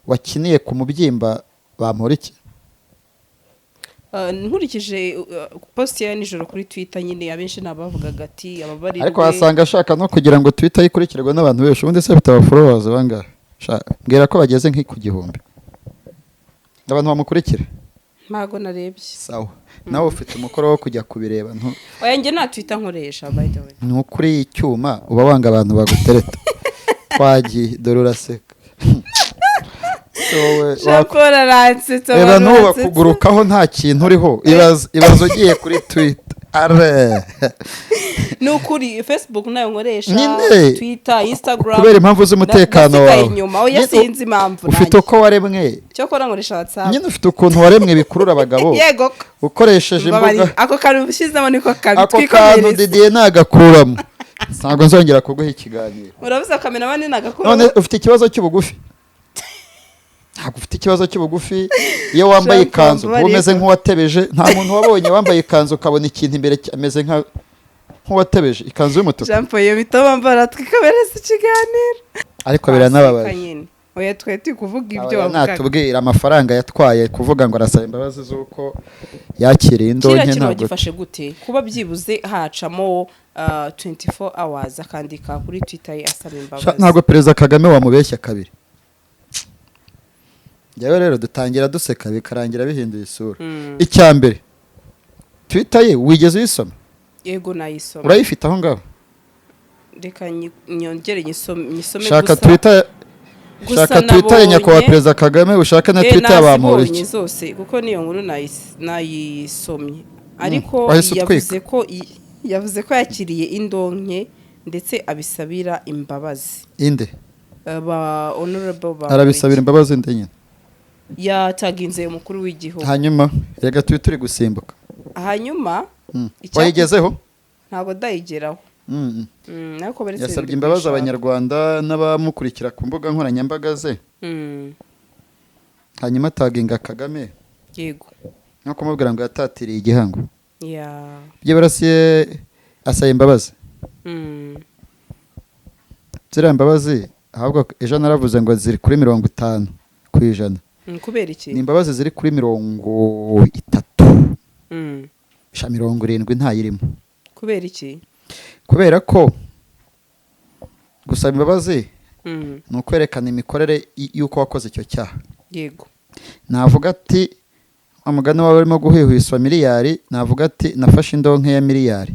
S2: wakiniye ku mubyimba Bamporiki?
S3: Nkurikije post ya nijoro kuri Twitter nyine abenshi nabavugaga ati ababarirwe,
S2: ariko wasanga ashaka no kugira ngo Twitter ikurikirwe n'abantu benshi. Ubundi se bitaba followers bangahe? Mbwira ko bageze nk'ku gihumbi abantu bamukurikira.
S3: Ntago narebye.
S2: Sawa, nawe ufite umukoro wo kujya kubireba.
S3: Oya njye na Twitter nkoresha by the way.
S2: Ni ukuri icyuma uba wanga abantu bagutereta. Twagiye dore uraseka.
S3: Shakora ransetsa.
S2: Reba nuba kugurukaho nta kintu uriho. Ibazo ugiye kuri Twitter.
S3: Nukuri Facebook nayo nkoresha, Twitter, Instagram.
S2: Kubera impamvu z'umutekano wawe.
S3: Oya sinzi impamvu.
S2: Ufite uko waremwe.
S3: Cyo kora nkoresha WhatsApp.
S2: Nyine ufite ukuntu waremwe bikurura abagabo.
S3: Yego.
S2: Ukoresheje imbuga.
S3: Ako kantu bishyizemo niko kabi.
S2: Ako kantu Didier nagakuramo. Ntabwo nzongera kuguha ikiganiro.
S3: Urabuza kamera bane nagakuramo.
S2: None ufite ikibazo cy'ubugufi. Ntabwo ufite ikibazo cy'ubugufi. Iyo wambaye ikanzu umeze nk'uwatebeje. Nta muntu wabonye wambaye ikanzu ukabona ikintu imbere ameze nk'uwatebeje ikanzu y'umutuku.
S3: Jean Paul bitoma mbara twikabereza ikiganiro.
S2: Ariko biranababaje.
S3: Oya twete kuvuga ibyo wavuga.
S2: Natubwira amafaranga yatwaye kuvuga ngo arasaba imbabazi z'uko yakiriye indonke.
S3: Ntabwo gifashe gute kuba byibuze hacamo 24 hours akandika kuri Twitter asaba imbabazi.
S2: Ntabwo Perezida Kagame wamubeshya kabiri. Yawe rero dutangira duseka bikarangira bihinduye isura. Icyambere Twitter ye wigeze uyisoma?
S3: Yego nayisoma.
S2: Urayifite aho ngaho?
S3: Reka nyongere nyisome gusa.
S2: Shaka Twitter ya nyakubahwa Perezida Kagame, ushaka na Twitter ya Bamporiki
S3: zose kuko niyo nkuru nayisomye. Ariko yavuze ko yakiriye indonke ndetse abisabira imbabazi.
S2: Inde?
S3: Honorable
S2: arabisabira imbabazi nde nyine?
S3: Yataginze umukuru w'igihugu.
S2: Hanyuma rega turi gusimbuka.
S3: Hanyuma
S2: wayigezeho?
S3: Ntabwo dayigeraho. Nako baretse
S2: yasabye imbabazi abanyarwanda n'abamukurikira ku mbuga nkoranyambaga ze. Hanyuma taginga Kagame.
S3: Yego.
S2: No kumubwira ngo yatatiriye igihango. Bye barasiye asaba imbabazi. Zira imbabazi ahubwo ejo naravuze ngo ziri kuri 50%.
S3: Kubera iki?
S2: Ni imbabazi ziri kuri 30. Sha 70 ntayirimo.
S3: Kubera iki?
S2: Kubera ko gusaba imbabazi ni ukwerekana imikorere y'uko wakoze icyo cyaha.
S3: Yego.
S2: Navuga ati amugana wawe arimo guhwihwiswa miliyari, navuga ati nafashe indonke ya miliyari.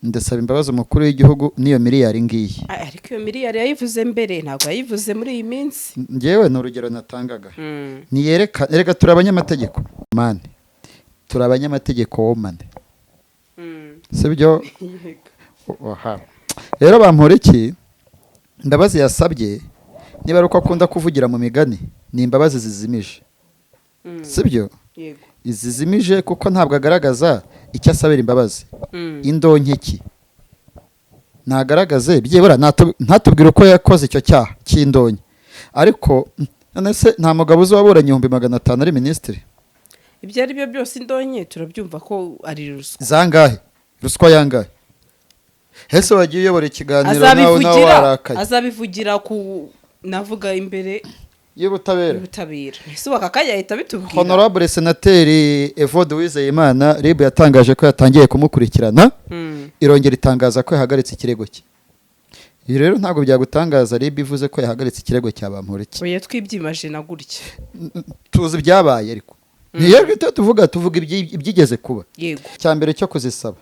S2: Ndasaba imbabazi umukuru w'igihugu niyo miliyari ngiyi.
S3: Ariko iyo miliyari yayivuze mbere ntabwo yayivuze muri iyi minsi.
S2: Ngewe ni urugero natangaga. Niyereka erega turi abanyamategeko. Man. Turi abanyamategeko woman. Sibyo? Oha. Rero Bamporiki imbabazi yasabye niba ari uko akunda kuvugira mu migani ni imbabazi zizimije sibyo
S3: yego
S2: zizimije kuko ntabwo agaragaza icyo asabira imbabazi indonkeki ntagaragaze byibura ntatubwire uko yakoze icyo cyaha cy'indonke ariko none se nta mugabo uzi waburanye 500 ari minisitiri
S3: ibyo ari byo byose indonke turabyumva ko ari ruswa
S2: zangahe ruswa yangahe hese wagiye uyobora ikiganiro nawe warakaye
S3: azabivugira ku navuga imbere
S2: y'ubutabera
S3: ese wakakanya ahita bitubwira
S2: honorable senateri Evode Uwizeyimana RIB yatangaje ko yatangiye kumukurikirana irongera itangaza ko yahagaritse ikirego cye ibi rero ntabwo byagutangaza RIB ivuze ko yahagaritse ikirego cya Bamporiki
S3: oya twibyimaje na gutya
S2: tuzi byabaye ariko niyo tuvuga ibyigeze kuba
S3: yego
S2: cya mbere cyo kuzisaba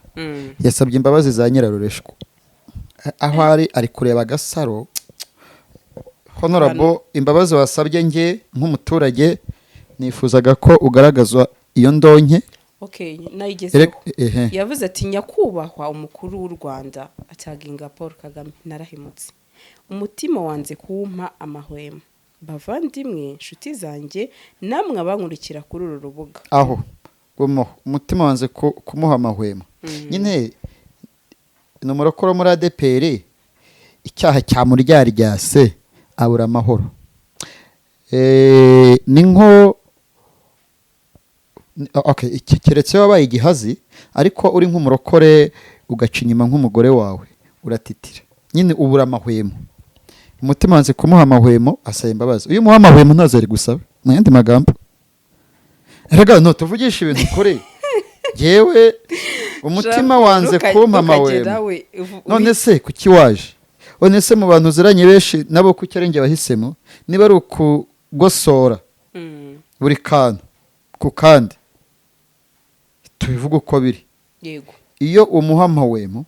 S2: yasabye imbabazi za Nyirarureshwa aho ari kureba agasaro honorable imbabazi wasabye nge nk'umuturage nifuzaga ko ugaragazwa iyo ndonke
S3: okay nayigezeho yavuze ati nyakubahwa umukuru w'u Rwanda ataginga Paul Kagame narahimutse umutima wanze kumpa amahwemo bavandimwe nshuti zanjye namwe abankurikira kuri uru rubuga
S2: aho umutima wanze kumuha amahwemo nyine ni umurokoro muri ADPR icyaha cya muryaryase abura amahoro ni nko okay keretse wabaye igihazi ariko uri nk'umurokore ugaca inyuma nk'umugore wawe uratitira nyine ubura amahwemo umutima wanze kumuha amahwemo asaba imbabazi uyu muha amahwemo ntazari gusaba mu yandi magambo erega no tuvugisha ibintu kuri yewe umutima wanze kumpa amahwemo none se kuki waje none se mu bantu uziranye benshi nabo kuki arenge bahisemo niba ari ukugosora buri kantu ku kandi tubivuga uko biri
S3: yego
S2: iyo umuha amahwemo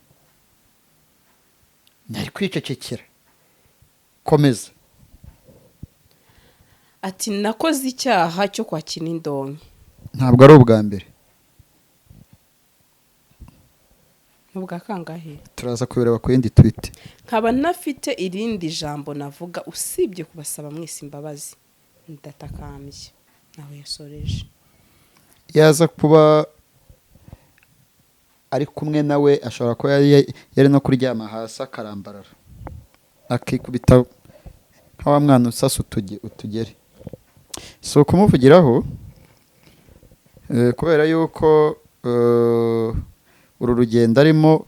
S2: ntari kwicecekera komeza
S3: ati nakoze icyaha cyo kwakina indonke
S2: ntabwo ari ubwa mbere
S3: n'ubwa kangahe
S2: turaza kubireba ku yindi tweet
S3: nkaba nafite irindi jambo navuga usibye kubasaba mwese imbabazi ndatakambye nawe yasoreje
S2: yaza kuba ari kumwe nawe ashobora kuba yari no kuryama hasi akarambarara akikubita nk'awa mwana usasa utugere si ukumuvugiraho kubera yuko uru rugendo arimo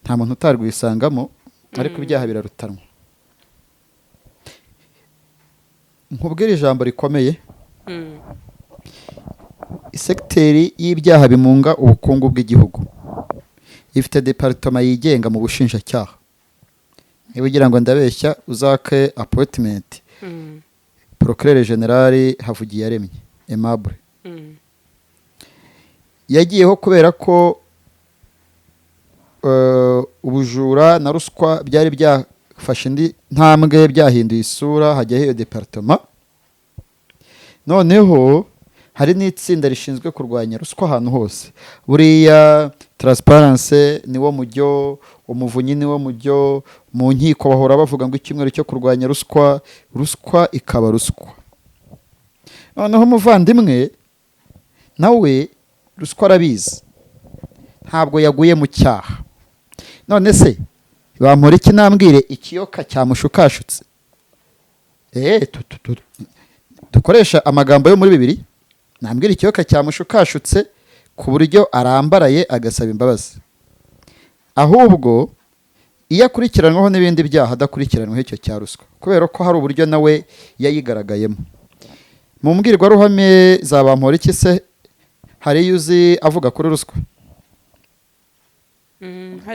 S2: nta muntu utarwisangamo ariko ibyaha birarutanwa nkubwira ijambo rikomeye isekiteri y'ibyaha bimunga ubukungu bw'igihugu ifite departoma yigenga mu bushinjacyaha niba ugira ngo ndabeshya uzake appointment procureur general Havugiyaremye Aimable yagiyeho kubera ko ubujura na ruswa byari byafashe indi ntambwe byahinduye isura hajyaho iyo departoma noneho hari n'itsinda rishinzwe kurwanya ruswa ahantu hose buriya transparency niwo mujyo umuvunyi niwo mujyo mu nkiko bahora bavuga ngo icyumweru cyo kurwanya ruswa ikaba ruswa noneho umuvandimwe nawe ruswa arabizi ntabwo yaguye mu cyaha none se Bamporiki nambwire ikiyoka cyamushukashutse dukoresha amagambo yo muri Bibiliya nambwira ikiyoka cyamushukashutse ku buryo arambaraye agasaba imbabazi ahubwo iyo akurikiranwaho n'ibindi byaha adakurikiranwaho icyo cya ruswa kubera ko hari uburyo nawe yayigaragayemo mu mbwirwaruhame za Bamporiki se hari iyo uzi avuga kuri ruswa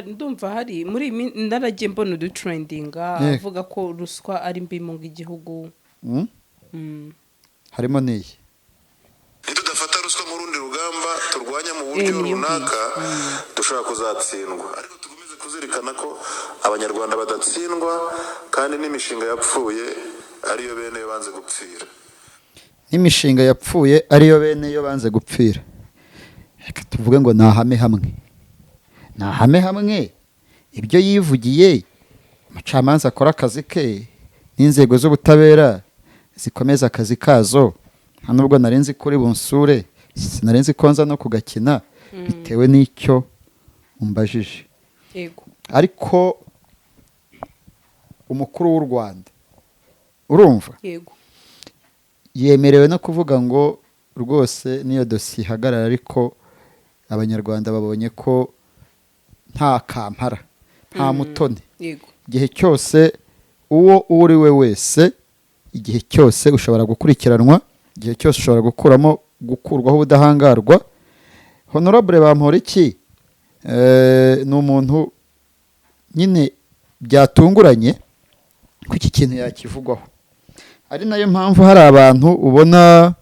S3: ndumva hari muri ndarage mbona udutrendinga avuga ko ruswa ari mbi mu gihugu
S2: harimo n'iyi
S4: nitudafata ruswa mu rundi rugamba turwanya mu buryo runaka dushobora kuzatsindwa ariko tugomeze kuzirikana ko abanyarwanda badatsindwa kandi n'imishinga yapfuye ariyo bene yo banze gupfira
S2: n'imishinga yapfuye ariyo bene yo banze gupfira reka tuvuge ngo nahame hamwe ibyo yivugiye umucamanza akora akazi ke n'inzego z'ubutabera zikomeza akazi kazo, nta nubwo narenze kuri bunsure, sinarenze ko nza no kugakina bitewe n'icyo umbajije.
S3: yego
S2: Ariko umukuru w'u Rwanda urumva
S3: yego
S2: yemerewe no kuvuga ngo rwose niyo dosiye ihagarara, ariko abanyarwanda babonye ko nta kampara nta mutoni.
S3: yego
S2: Igihe cyose uwo uri we wese, igihe cyose ushobora gukurikiranwa, igihe cyose ushobora gukurwaho ubudahangarwa. Honorable Bamporiki ni umuntu nyine byatunguranye ko iki kintu yakivugwaho, ari nayo mpamvu hari abantu ubona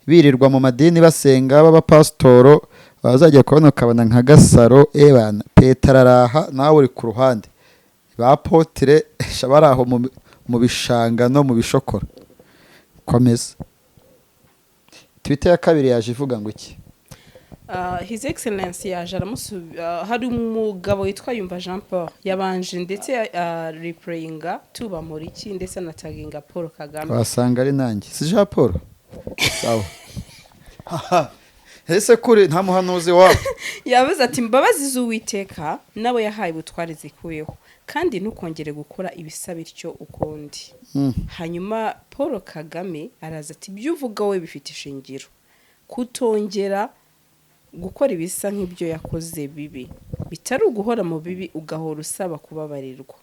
S2: birirwa mu madini basenga b'abapasitoro, bazajya kubona ukabona nka Gasaro ebana Petero araha nawe uri ku ruhande, ba Apotre bari aho mu bishanga no mu bishokora. Komeza. Twitter ya kabiri yaje ivuga ngo iki?
S3: His Excellency yaje hari umugabo witwa Yumva Jean Paul yabanje ndetse replayinga Bamporiki ndetse anataginga Paul Kagame.
S2: Wasanga ari nanjye si Jean Paul. Sawa. Ese kuri nta muhanuzi wabo.
S3: Yavuze ati imbabazi z'Uwiteka nawe yahaye ubutware zikuyeho kandi ntukongere gukora ibisa bityo ukundi. Hanyuma Paul Kagame araza ati ibyo uvuga we bifite ishingiro, kutongera gukora ibisa nk'ibyo yakoze bibi, bitari uguhora mu bibi ugahora usaba kubabarirwa.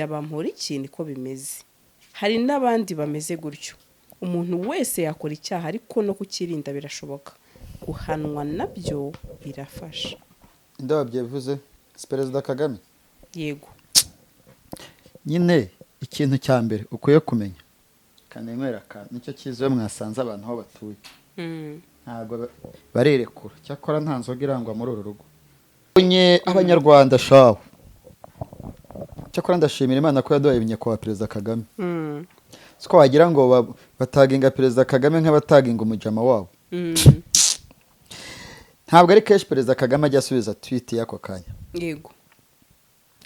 S3: Bamporiki niko bimeze, hari n'abandi bameze gutyo. Umuntu wese yakora icyaha ariko no kukirinda birashoboka, guhanwa nabyo birafasha.
S2: Indaba byevuze Perezida Kagame.
S3: Yego
S2: nyine ikintu cya mbere ukwiye kumenya kandi nkweraka nicyo cyiza mwasanze abantu aho batuye ntabwo barerekura, cyakora nta nzoga irangwa muri uru rugo. Abanyarwanda shawo, cyakora ndashimira Imana ko yaduhaye nyakubahwa Perezida Kagame. Siko wagira ngo bataginga Perezida Kagame nk'abataginga umujama wabo. Ntabwo ari kenshi Perezida Kagame ajya asubiza tweet y'ako kanya.
S3: Yego.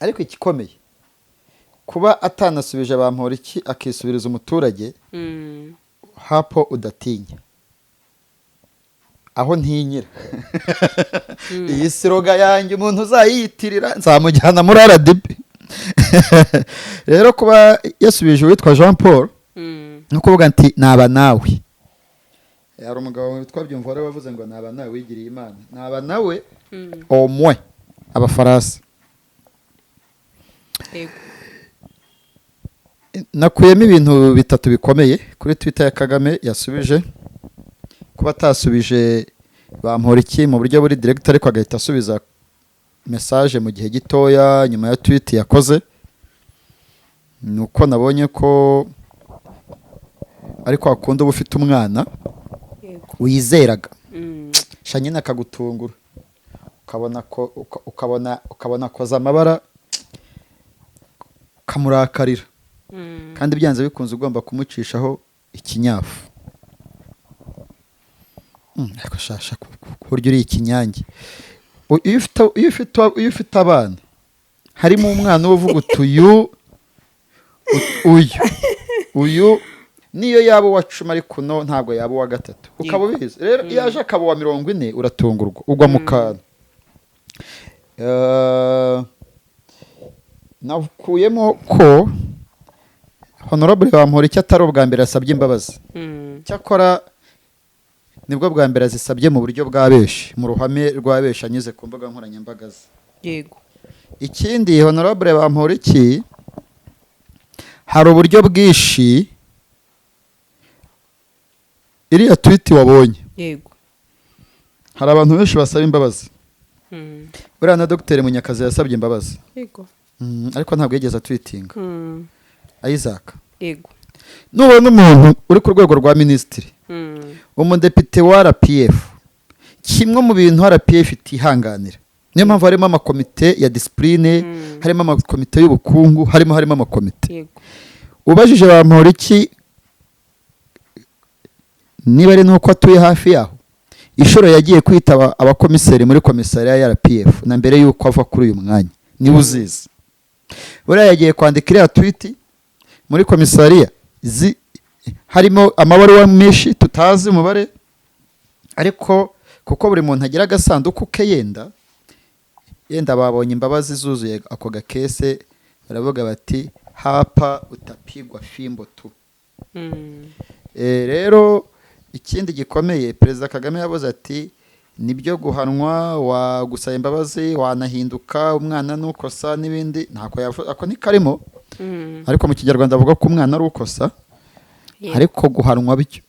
S2: Ariko igikomeye kuba atanasubije Bamporiki akisubiriza umuturage, hapo udatinya. Aho ntinyira. Iyi siroga yanjye umuntu uzayiyitirira nzamujyana muri RDB. Rero kuba yasubije uwitwa Jean Paul no kuvuga nti naba nawe. Hari umugabo witwa Byumva wari wavuze ngo naba nawe wigiriye Imana. Naba nawe omwe abafarasi.
S3: Yego.
S2: Nakuyemo ibintu bitatu bikomeye kuri Twitter ya Kagame yasubije. Kuba atasubije Bamporiki mu buryo buri direct ariko agahita asubiza message mu gihe gitoya nyuma ya tweet yakoze, nuko nabonye ko ariko akunda uba ufite umwana wizeraga shanyine akagutungura ukabona koza amabara kamurakarira, kandi byanze bikunze ugomba kumucishaho ikinyafu. Ariko shasha kurya uri ikinyange. Iyo ufite abana harimo umwana uvuga utuyu uyu niyo yaba uwa 10 ariko no ntabwo yaba uwa 3 ukaba ubizi. Rero yaje akaba wa 40 uratungurwa ugwa mu kantu. Nakuyemo ko Honorable Bamporiki atari ubwa mbere asabye imbabazi. Cyakora nibwo bwa mbere azisabye mu buryo bwa beshi, mu ruhame rwa beshi anyuze ku mbuga nkoranyambaga ze.
S3: Yego.
S2: Ikindi Honorable Bamporiki hari uburyo bwishi iriya tweet wabonye.
S3: Yego.
S2: Hari abantu benshi basaba imbabazi. Buriya na Dr Munyakazi yasabye imbabazi.
S3: Yego.
S2: Ariko ntabwo yigeze tweetinga. Isaac.
S3: Yego.
S2: Nubona umuntu uri ku rwego rwa ministry, umudepite wa RPF, kimwe mu bintu RPF itihanganira. Niyo mpamvu harimo amakomite ya discipline, harimo amakomite y'ubukungu, harimo amakomite.
S3: Yego.
S2: Ubajije Bamporiki niba ari nuko atuye hafi yaho, ishoro yagiye kwitaba abakomiseri muri komisariya ya RPF na mbere yuko ava kuri uyu mwanya, niwe uzizi. Buriya yagiye kwandika iriya tweet muri komisariya harimo amabaruwa menshi tutazi umubare, ariko kuko buri muntu agira agasanduku ke, yenda babonye imbabazi zuzuye ako gakese, baravuga bati hapa utapigwa fimbo tu. Rero ikindi gikomeye Perezida Kagame yavuze ati nibyo guhanwa, wagusaba imbabazi, wanahinduka, umwana nukosa n'ibindi, ntako yavuze ako ni karimo, ariko mu Kinyarwanda avuga ko umwana ari ukosa, ariko guhanwa byo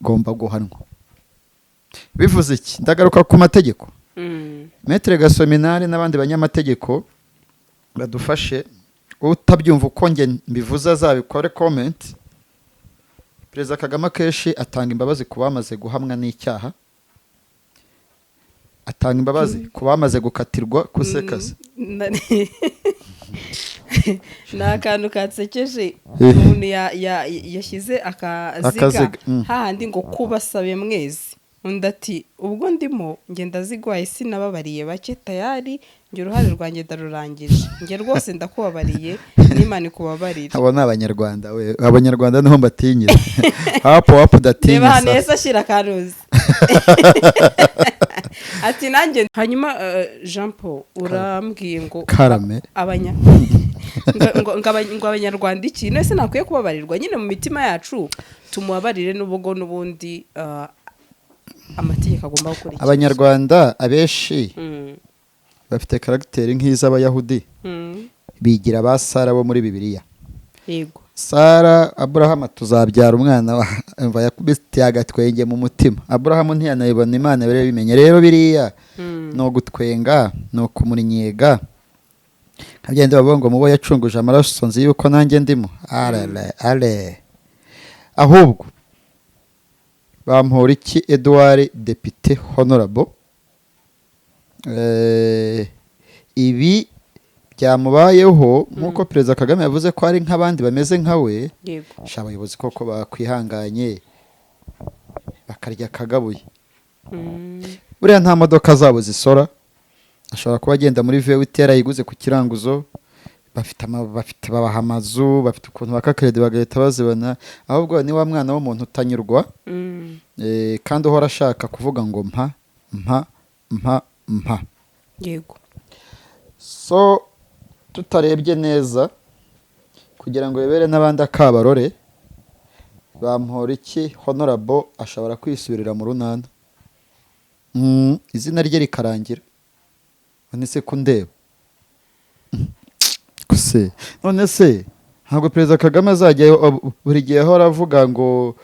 S2: gomba guhanwa. Bivuze iki? Ndagaruka ku mategeko. Maître Gasominari n'abandi banyamategeko badufashe, utabyumva uko nge mbivuze azabikore comment. Perezida Kagame akenshi atanga imbabazi ku bamaze guhamwa n'icyaha, atanga imbabazi ku bamaze gukatirwa kusekasa.
S3: Ni akantu katsekeje umuntu yashyize akaziga hahandi ngo kubasabe mwezi, undi ati ubwo ndimo ngenda zigwaye sinababariye bake tayari, njye uruhare rwanjye ndarurangije, njye rwose ndakubabariye n'Imana ikubabarire.
S2: Abo ni Abanyarwanda, we Abanyarwanda niho mbatinyira. hapo udatinya.
S3: Reba hano Yesu ashyira akaruzi. Ati nanjye hanyuma Jean Paul urambwiye ngo
S2: karame
S3: ngo Abanyarwanda iki nese nakwiye kubabarirwa nyine mu mitima yacu, tumubabarire n'ubugo n'ubundi amategeko agomba gukurikizwa.
S2: Abanyarwanda abeshi bafite karagiteri nk'iz'Abayahudi, bigira ba Sara bo muri Bibiliya.
S3: Yego.
S2: Sara, Abraham tuzabyara umwana wa yakubitiye agatwenge mu mutima. Abraham ntiyanayibona Imana bere bimenye. Rero biriya no gutwenga, no kumurinyega. Kabyende bavuga ngo mubo yacunguje amaraso nzi yuko nanjye ndimo. Ale. Ahubwo Bamporiki Edouard Député Honorable, ibi byamubayeho nk'uko Perezida Kagame yavuze ko ari nk'abandi bameze nkawe. Sha abayobozi koko bakwihanganye bakarya kagabuye. Buriya nta modoka zabo zisora, ashobora kuba agenda muri VWTR yiguze ku kiranguzo, bafite babaha amazu, bafite ukuntu baka credit bagahita bazibona. Ahubwo ni wa mwana w'umuntu utanyurwa, kandi uhora ashaka kuvuga ngo mpa.
S3: Yego.
S2: So tutarebye neza kugira ngo yebere n'abandi akabarore, Bamporiki Honorable ashobora kwisubirira mu runana, izina rye rikarangira. None se kundeba kuse, none se ntabwo Perezida Kagame azajya buri gihe ahora avuga ngo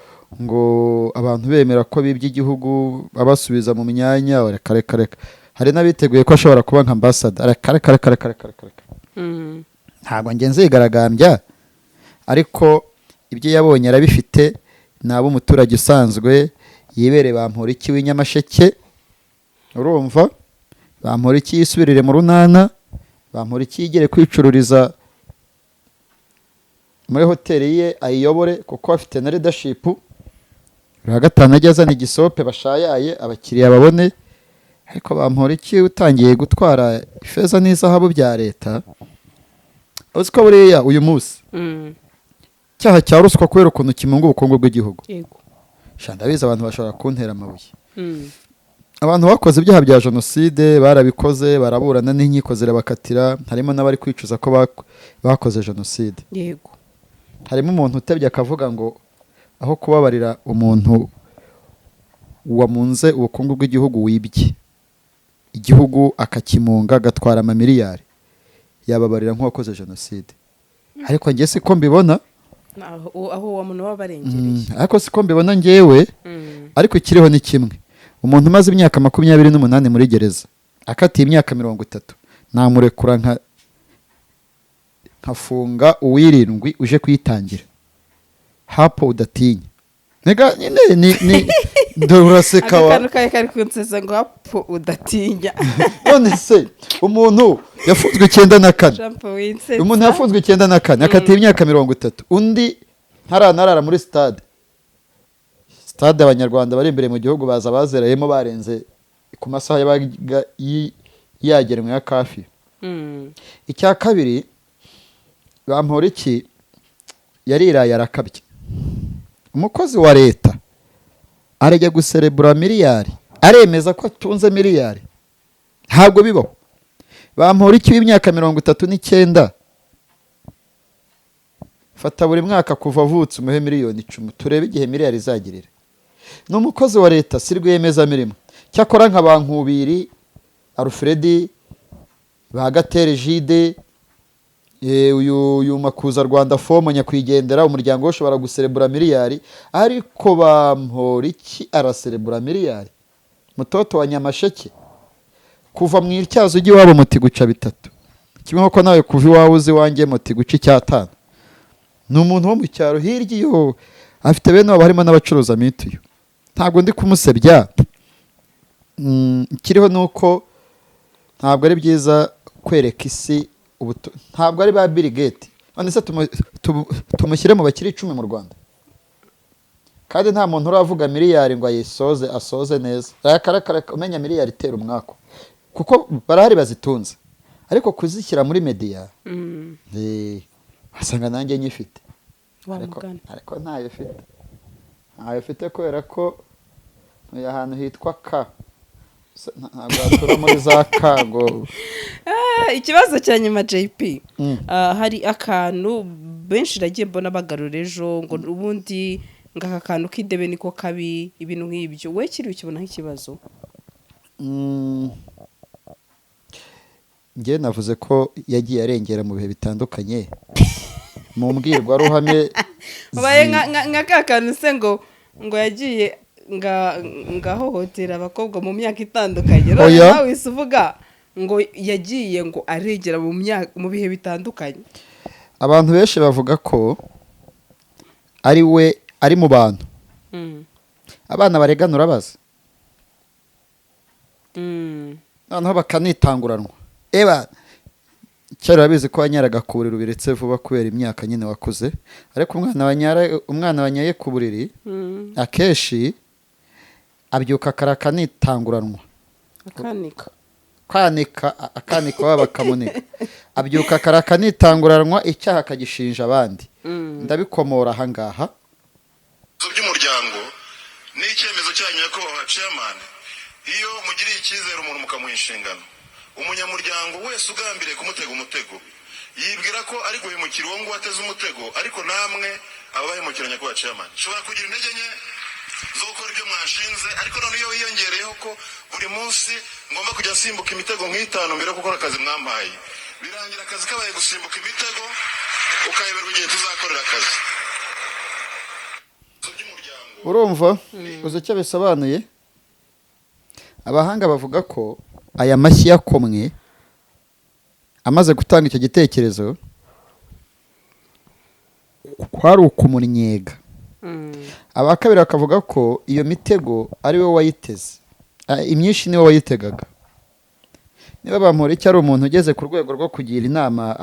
S2: abantu bemera ko bibye igihugu abasubiza mu myanya. Reka hari n'abiteguye ko ashobora kuba nka ambassador. Reka ntabwo nge nzigaragambya, ariko ibyo yabonye arabifite. Nabo umuturage usanzwe yibere Bamporiki w'inyamasheke, urumva? Bamporiki yisubirire mu runana, Bamporiki yigere kwicururiza muri hoteli ye ayiyobore, kuko afite na leadership. Buri gatanu ajya azana igisope bashayaye abakiriya babone. Ariko Bamporiki utangiye gutwara ifeza n'izahabu bya leta, uzi ko buriya uyu munsi cyaha cya ruswa kubera ukuntu kimunga ubukungu bw'igihugu.
S3: Yego.
S2: Shandabizi abantu bashobora kuntera amabuye. Abantu bakoze ibyaha bya jenoside barabikoze, baraburana n'inkiko zirabakatira. Harimo n'abari kwicuza ko bakoze jenoside.
S3: Yego.
S2: Harimo umuntu utebye akavuga ngo aho kubabarira umuntu wamunze ubukungu bw'igihugu wibye igihugu akakimunga agatwara amamiliyari, yababarira nk'uwakoze jenoside. Ariko njye siko mbibona.
S3: Aho uwo muntu wabarengereye.
S2: Ariko siko mbibona ngewe. Ariko ikiriho ni kimwe. Umuntu umaze imyaka 28 muri gereza akatiye imyaka 30, namurekura nkafunga uwirindwi uje kuyitangira. Hapo udatinya. Nega ni nduraseka wa.
S3: Akantu kari kunseza ngo hapo udatinya.
S2: None se umuntu yafunzwe 94. Umuntu yafunzwe 94 akatiye imyaka 30. Undi ntaranarara muri stade. Stade Abanyarwanda bari imbere mu gihugu baza bazerayemo barenze ku masaha yagenwe ya kafi. Icya kabiri, Bamporiki yariraye arakabye. Umukozi wa leta arajya guserebura miliyari, aremeza ko atunze miliyari. Ntabwo bibaho. Bamporiki w'imyaka 39 fata buri mwaka kuva avutse umuhe miliyoni 10 turebe igihe miliyari izagirira. Ni umukozi wa leta si rwiyemezamirimo. Cyakora nka Bankubiri, Alfred, Bagatere Jide, uyu Makuza Rwanda Fomo nyakwigendera, umuryango ushobora guserebura miliyari, ariko Bamporiki araserebura miliyari. Mutoto wa Nyamasheke kuva mu Ityazo ujye wabo muti guca 3, kimwe nko nawe kuva iwawe uzi wanjye muti guca 5. Ni umuntu wo mu cyaro hirya yo afite bene wabo harimo n'abacuruza mituyo. Ntabwo ndi kumusebya. Kiriho nuko ntabwo ari byiza kwereka isi ntabwo ari ba Bill Gates. None se tumushyire mu bakiri 10 mu Rwanda. Kandi nta muntu uravuga miliyari ngo asoze neza. Akarakara umenya miliyari itera umwako. Kuko barahari bazitunze. Ariko kuzishyira muri media asanga nanjye nyifite. Ariko ntayo ifite. Ntayo ifite kubera ko ahantu hitwa K. Ntabwo atura muri za Kango.
S3: Ikibazo cya nyuma JP. Hari akantu benshi ragiye mbona bagarura ejo ngo ubundi ngaka kantu k'idebe niko kabi ibintu nk'ibyo. We kiri ukibona nk'ikibazo?
S2: Nge navuze ko yagiye arengera mu bihe bitandukanye. Mu mbwirwaruhame
S3: baye nka kantu se ngo yagiye ngahohotera abakobwa mu myaka itandukanye. Nawe isuvuga ngo yagiye ngo aregera mu bihe bitandukanye.
S2: Abantu benshi bavuga ko ari we ari mu bantu. Abana bareganura bazi. Noneho bakanitanguranwa. Eba cyari babizi ko wanyaraga ku buriri biretse vuba kubera imyaka nyine wakuze, ariko umwana wanyaye ku buriri akeshi abyuka karakanitanguranwa. Akanika bakamunika. Abyuka karakanitanguranwa icyaha akagishinja abandi. Ndabikomora aha ngaha.
S4: By'umuryango ni icyemezo cyanyu nyakubahwa chairman, iyo mugiriye icyizere umuntu mukamuha inshingano, umunyamuryango wese ugambiriye kumutega umutego yibwira ko ari guhemukira uwo ngo wateze umutego, ariko namwe abahemukira nyakubahwa chairman shobora kugira intege nke zo gukora ibyo mwashinze, ariko none iyo wiyongereyeho ko buri munsi ngomba kujya nsimbuka imitego nk'itanu mbere yo gukora akazi mwampaye, birangira akazi kabaye gusimbuka imitego ukayoberwa igihe tuzakorera akazi.
S2: Urumva uzi icyo bisobanuye? Abahanga bavuga ko aya mashyi yakomwe amaze gutanga icyo gitekerezo kwari ukumunyega. Abakabiri bakavuga ko iyo mitego ari we wayiteze, imyinshi niwe wayitegaga. Niba Bamporiki ari umuntu ugeze ku rwego rwo kugira inama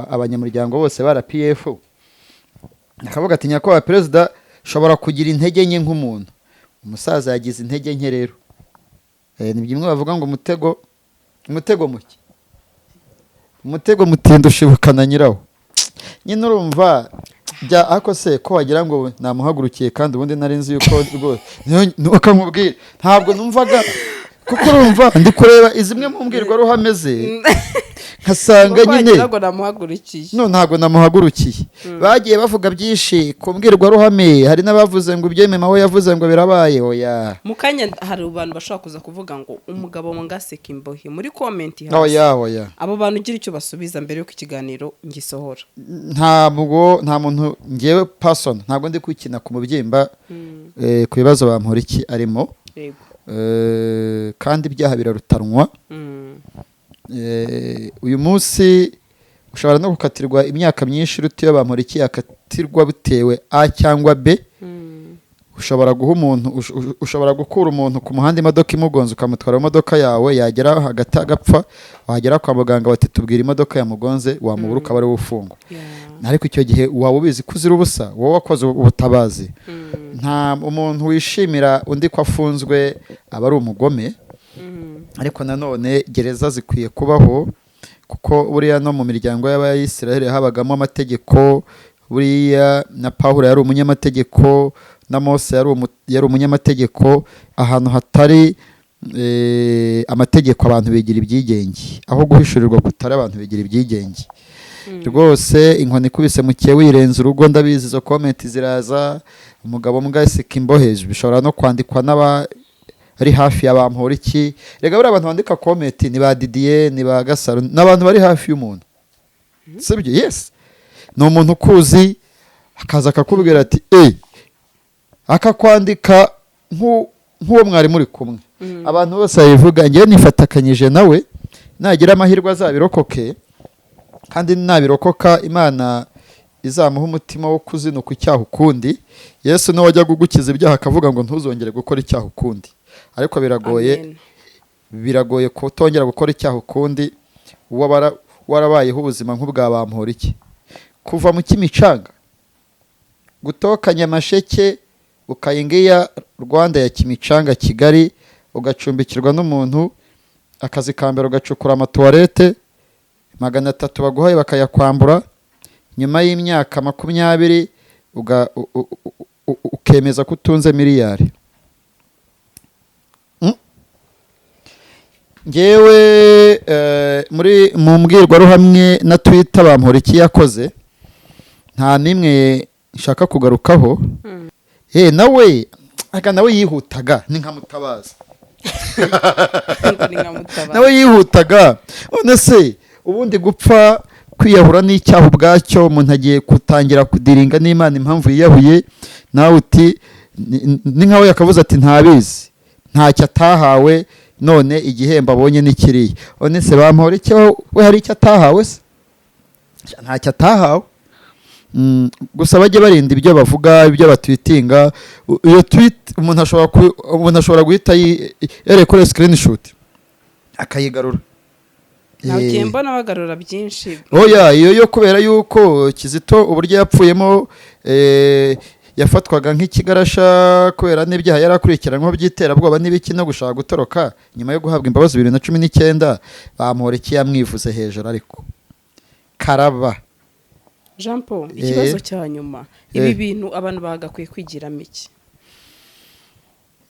S2: abanyamuryango bose ba RPF, akavuga ati nyakubahwa perezida shobora kugira intege nke nk'umuntu. Umusaza yagize intege nke rero. Ni bimwe bavuga ngo umutego muke. Umutego mutinda ushibukana nyirawo. Nyine urumva ako se ko wagira ngo namuhagurukiye kandi ubundi nari nzi yuko rwose nukamubwira ntabwo numvaga, kuko urumva ndi kureba izimwe mu mbwirwaruhame ze nkasanga nyine ntabwo namuhagurukiye. Bagiye bavuga byinshi ku mbwirwaruhame, hari n'abavuze ngo ibyo mema we yavuze ngo birabaye. Oya
S3: mukanya hari abantu bashaka kuza kuvuga ngo umugabo wangaseka imbohe muri comment hasi.
S2: Oya
S3: abo bantu ugira icyo basubiza mbere yo ikiganiro ngisohora.
S2: Nta muntu ngewe person ntabwo ndi kwikina ku mubyimba ku bibazo Bamporiki arimo. Kandi ibyaha birarutanwa. Uyu munsi ushobora no gukatirwa imyaka myinshi iruta iyo Bamporiki yakatirwa bitewe A cyangwa B. Ushobora guha umuntu, ushobora gukura umuntu ku muhanda imodoka imugonze ukamutwara imodoka yawe, yagera hagati agapfa, wagera kwa muganga bati tubwira imodoka yamugonze, wamubura ukaba ari ufungwa. Ariko icyo gihe waba ubizi kuzira ubusa, wowe wakoze ubutabazi. Nta umuntu wishimira undi ko afunzwe aba ari umugome. Ariko nanone gereza zikwiye kubaho, kuko buriya no mu miryango y'Abayisiraheli habagamo amategeko buriya na Pawulo yari umunyamategeko na Mose yari umunyamategeko. Ahantu hatari amategeko abantu bigira ibyigenge, aho guhishurirwa kutari abantu bigira ibyigenge. Rwose inkoni ikubise mu kiye wirenze urugo, ndabizi izo komenti ziraza. Umugabo mbwasika imboheje bishobora no kwandikwa n'abari hafi ya Bamporiki. Rega buri abantu bandika komenti ni ba Didier, ni ba Gasaro, n'abantu bari hafi y'umuntu, sibyo? Yes, ni umuntu ukuzi akaza akakubwira ati akakwandika nk'uwo mwari muri kumwe. Abantu bose babivuga, ngewe nifatakanyije nawe, nagira amahirwe azabirokoke, kandi nabirokoka Imana izamuha umutima wo kuzinuka icyaha ukundi. Yesu niwe wajya kugukiza ibyaha akavuga ngo ntuzongere gukora icyaha ukundi, ariko biragoye kutongera gukora icyaha ukundi warabayeho ubuzima nk'ubwa Bamporiki, kuva mu Kimicanga gutoka Nyamasheke ukayingiya Rwanda ya Kimicanga Kigali, ugacumbikirwa n'umuntu, akazi ka mbere ugacukura amatuwarete 300 baguhaye bakayakwambura, nyuma y'imyaka 20 ukemeza ko utunze miliyari. Ngewe mu mbwirwaruhamwe na Twitter Bamporiki yakoze nta nimwe nshaka kugarukaho. nawe yihutaga ni nka Mutabazi nawe yihutaga. None se ubundi gupfa kwiyahura n'icyaha ubwacyo, umuntu agiye kutangira kudiringa n'Imana impamvu yiyahuye, nawe uti ni nkawe yakavuze ati ntabizi, ntacyo atahawe, none igihembo abonye n'ikiriya. None se Bamporiki we hari icyo atahawe se? Ntacyo atahawe. Gusa bajye barinda ibyo bavuga, ibyo batwitinga. Iyo tweet umuntu ashobora guhita yerekora screenshot akayigarura.
S3: Nagiye mbona bagarura byinshi.
S2: Iyo kubera yuko Kizito uburyo yapfuyemo yafatwaga nk'ikigarasha kubera n'ibyaha yarakurikiranwa by'iterabwoba n'ibiki no gushaka gutoroka nyuma yo guhabwa imbabazi 2019. Bamporiki yamwivuze hejuru, ariko karaba.
S3: Jean Paul, ikibazo cya nyuma, ibi bintu abantu bagakwiye kwigiramo iki?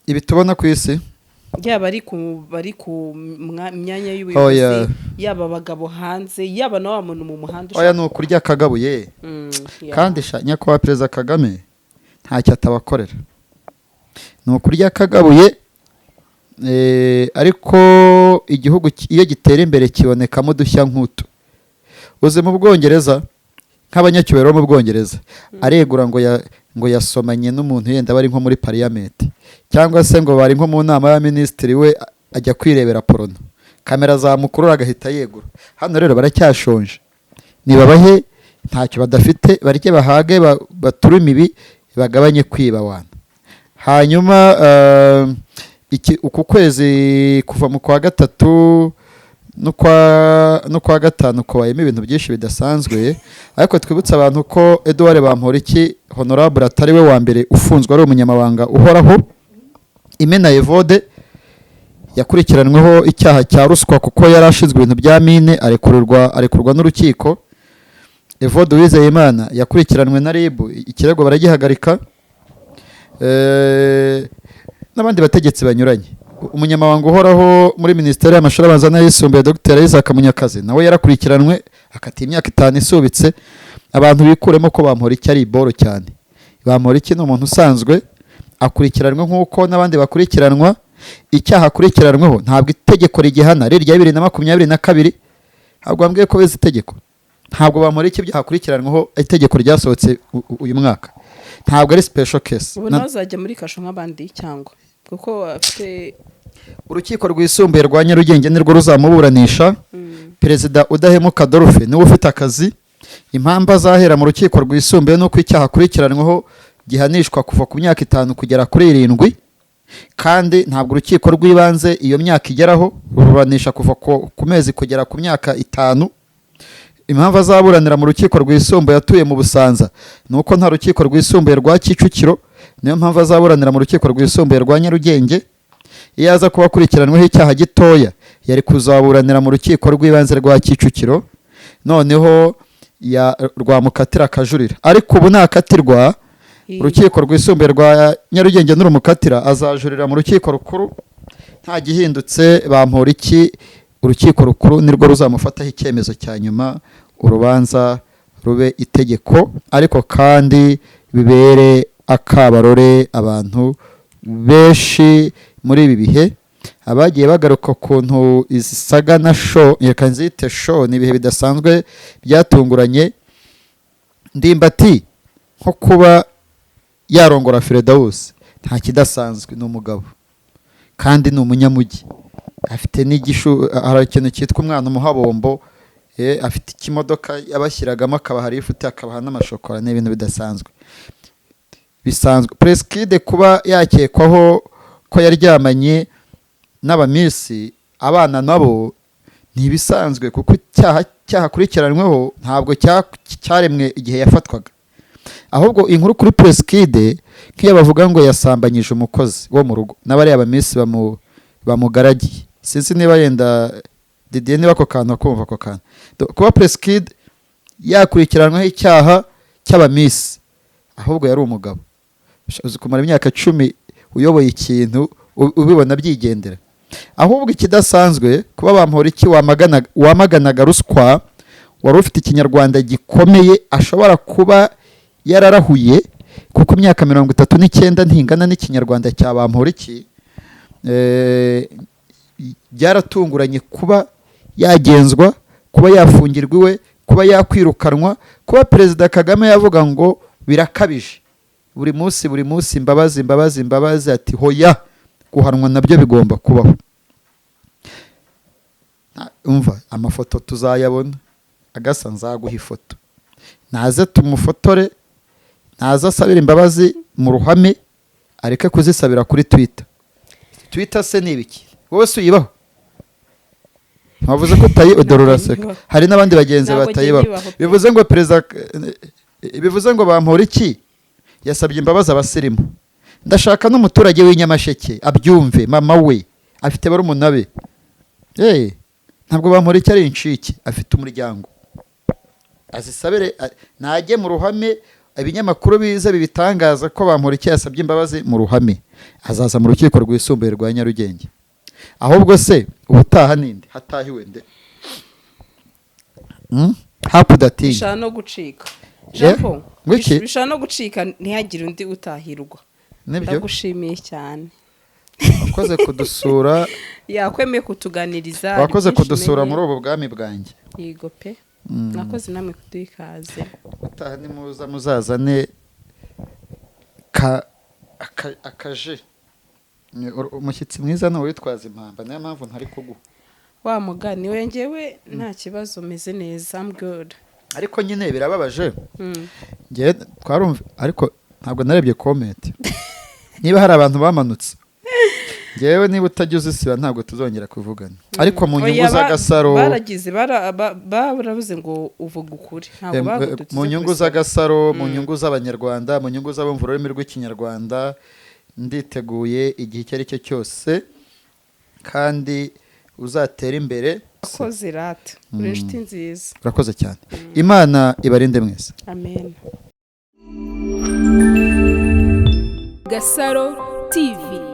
S2: Ibi tubona ku isi
S3: yaba bari ku myanya y'ubuyobozi, yaba abagabo hanze, yaba na wa muntu mu muhanda. Ni
S2: ukurya akagabuye. Kandi nyakubahwa Perezida Kagame ntacyo atabakorera, ni ukurya akagabuye. Ariko igihugu iyo gitera imbere kibonekamo udushya nk'utu. Uze mu Bwongereza, nk'abanyacyubahiro mu Bwongereza aregura ngo yasomanye n'umuntu yenda bari nko muri parliament, cyangwa se ngo bari nko mu nama ya minisitiri, we ajya kwirebera porono, kamera zamukurura agahita yegura. Hano rero baracyashonje, nibabahe ntacyo badafite, barye bahage, bature imibi, bagabanye kwiba wana. Hanyuma uku kwezi kuva mu kwa gatatu no kwa gatanu kubayemo ibintu byinshi bidasanzwe, ariko twibutsa abantu ko Edouard Bamporiki honorable atari we wa mbere ufunzwe ari umunyamabanga uhoraho. Imena Evode yakurikiranweho icyaha cya ruswa kuko yarashinzwe ibintu bya mine, arekurwa n'urukiko. Evode Uwizeyimana yakurikiranwe na RIB, ikirego baragihagarika. N'abandi bategetsi banyuranye. Umunyamabanga uhoraho muri Minisiteri y'Amashuri Abanza n'Ayisumbuye Dr. Isaac Munyakazi nawe yarakurikiranwe akati imyaka 5 isubitse. Abantu bikuremo ko Bamporiki ari iboro cyane. Bamporiki ni umuntu usanzwe, akurikiranwe nk'uko n'abandi bakurikiranwa. Icyaha akurikiranweho ntabwo itegeko rigihana, riri rya 2022. Ntabwo ambwiye ko beze itegeko. Ntabwo Bamporiki ibyaha akurikiranweho itegeko ryasohotse uyu mwaka. Ntabwo ari special case.
S3: Ubu nazajya muri kasho nk'abandi cyangwa kuko afite
S2: urukiko rwisumbuye rwa Nyarugenge nirwo ruzamuburanisha. Perezida Udahemuka Adolphe niwe ufite akazi. Impamvu azahera mu rukiko rwisumbuye nuko icyaha akurikiranweho gihanishwa kuva ku myaka 5 kugera kuri 7, kandi ntabwo urukiko rw'ibanze iyo myaka igeraho, ruburanisha kuva ku mezi kugera ku myaka 5. Impamvu azaburanira mu rukiko rwisumbuye atuye mu Busanza nuko nta rukiko rwisumbuye rwa Kicukiro, niyo mpamvu azaburanira mu rukiko rwisumbuye rwa Nyarugenge. Iyo aza kuba akurikiranweho icyaha gitoya yari kuzaburanira mu rukiko rw'ibanze rwa Kicukiro. Noneho rwamukatira akajurira, ariko ubu nakatirwa urukiko rwisumbuye rwa Nyarugenge n'urumukatira azajurira mu rukiko rukuru. Nta gihindutse Bamporiki urukiko rukuru nirwo ruzamufataho icyemezo cya nyuma, urubanza rube itegeko, ariko kandi bibere akabarore abantu benshi muri ibi bihe abagiye bagaruka ukuntu izi saga na show, reka nzite show, ni ibihe bidasanzwe byatunguranye. Ndimbati nko kuba yarongora Firdaus nta kidasanzwe, ni umugabo kandi ni umunyamujyi, afite n'igishu, hari ikintu cyitwa umwana umuhabombo, afite ikimodoka yabashyiragamo akabaha rifuti akabaha n'amashokora, ni ibintu bidasanzwe bisanzwe. Preskid kuba yakekwaho ko yaryamanye n'abamisi abana nabo ni ibisanzwe, kuko icyaha kurikiranyweho ntabwo cyaremwe igihe yafatwaga, ahubwo inkuru kuri Preskid nk'iyo bavuga ngo yasambanyije umukozi wo mu rugo n'abariya abamisi bamugaragiye. Sinzi niba yenda Didier niba ako kantu akumva ako kantu, kuba Preskid yakurikiranwaho icyaha cy'abamisi, ahubwo yari umugabo uzi kumara imyaka 10 uyoboye ikintu ubibona byigendera. Ahubwo ikidasanzwe kuba Bamporiki wamaganaga ruswa, wari ufite ikinyarwanda gikomeye, ashobora kuba yararahuye, kuko imyaka 39 ntingana n'ikinyarwanda cya Bamporiki. Byaratunguranye kuba yagenzwa, kuba yafungirwa iwe, kuba yakwirukanwa, kuba Perezida Kagame yavuga ngo birakabije, buri munsi imbabazi, ati hoya, guhanwa nabyo bigomba kubaho. Umva amafoto tuzayabona, agasa nzaguha ifoto, naze tumufotore, naze asabira imbabazi mu ruhame, areke kuzisabira kuri Twitter se nibiki wowe uyibaho? Bavuze ko udororaseka, hari n'abandi bagenzi batayibaho. Bivuze ngo Bamporiki yasabye imbabazi abasirimu. Ndashaka n'umuturage w'inyamasheke abyumve, mama we afite barumuna be, ntabwo Bamporiki ari incike, afite umuryango, azisabire najye mu ruhame, ibinyamakuru biza bibitangaza ko Bamporiki yasabye imbabazi mu ruhame, azaza mu rukiko rwisumbuye rwa Nyarugenge. Ahubwo se ubutaha ninde hatahiwe nde? Hapudatinga
S3: bishana no gucika Jean-Paul, bishana no gucika ntihagire undi utahirwa. Ndagushimiye cyane,
S2: wakoze kudusura,
S3: yakwemeye kutuganiriza,
S2: wakoze kudusura muri ubu bwami bwanjye.
S3: Yego pe, nakoze namwe kuduha ikaze.
S2: Utaha ni muza muzazane akaje, umushyitsi mwiza no witwaza impamba, niyo mpamvu ntari kuguha
S3: wa mugani wengewe. Nta kibazo, meze neza, I'm good.
S2: Ariko nyine birababaje, ngiye twarumva, ariko ntabwo narebye comment. Niba hari abantu bamanutse, ngewe niba utagize isiba ntabwo tuzongera kuvugana. Ariko mu nyungu z'agasaro
S3: baragize barabuze ngo uvuga ukuri, ntabwo bagutse
S2: mu nyungu z'agasaro, mu nyungu z'abanyarwanda, mu nyungu z'abumva ururimi rw'ikinyarwanda, nditeguye igihe icyo ari cyo cyose, kandi uzatera imbere.
S3: Urakoze rata, uri inshuti nziza.
S2: Urakoze cyane, Imana ibarinde mwese.
S3: Amen.
S5: Gasaro TV.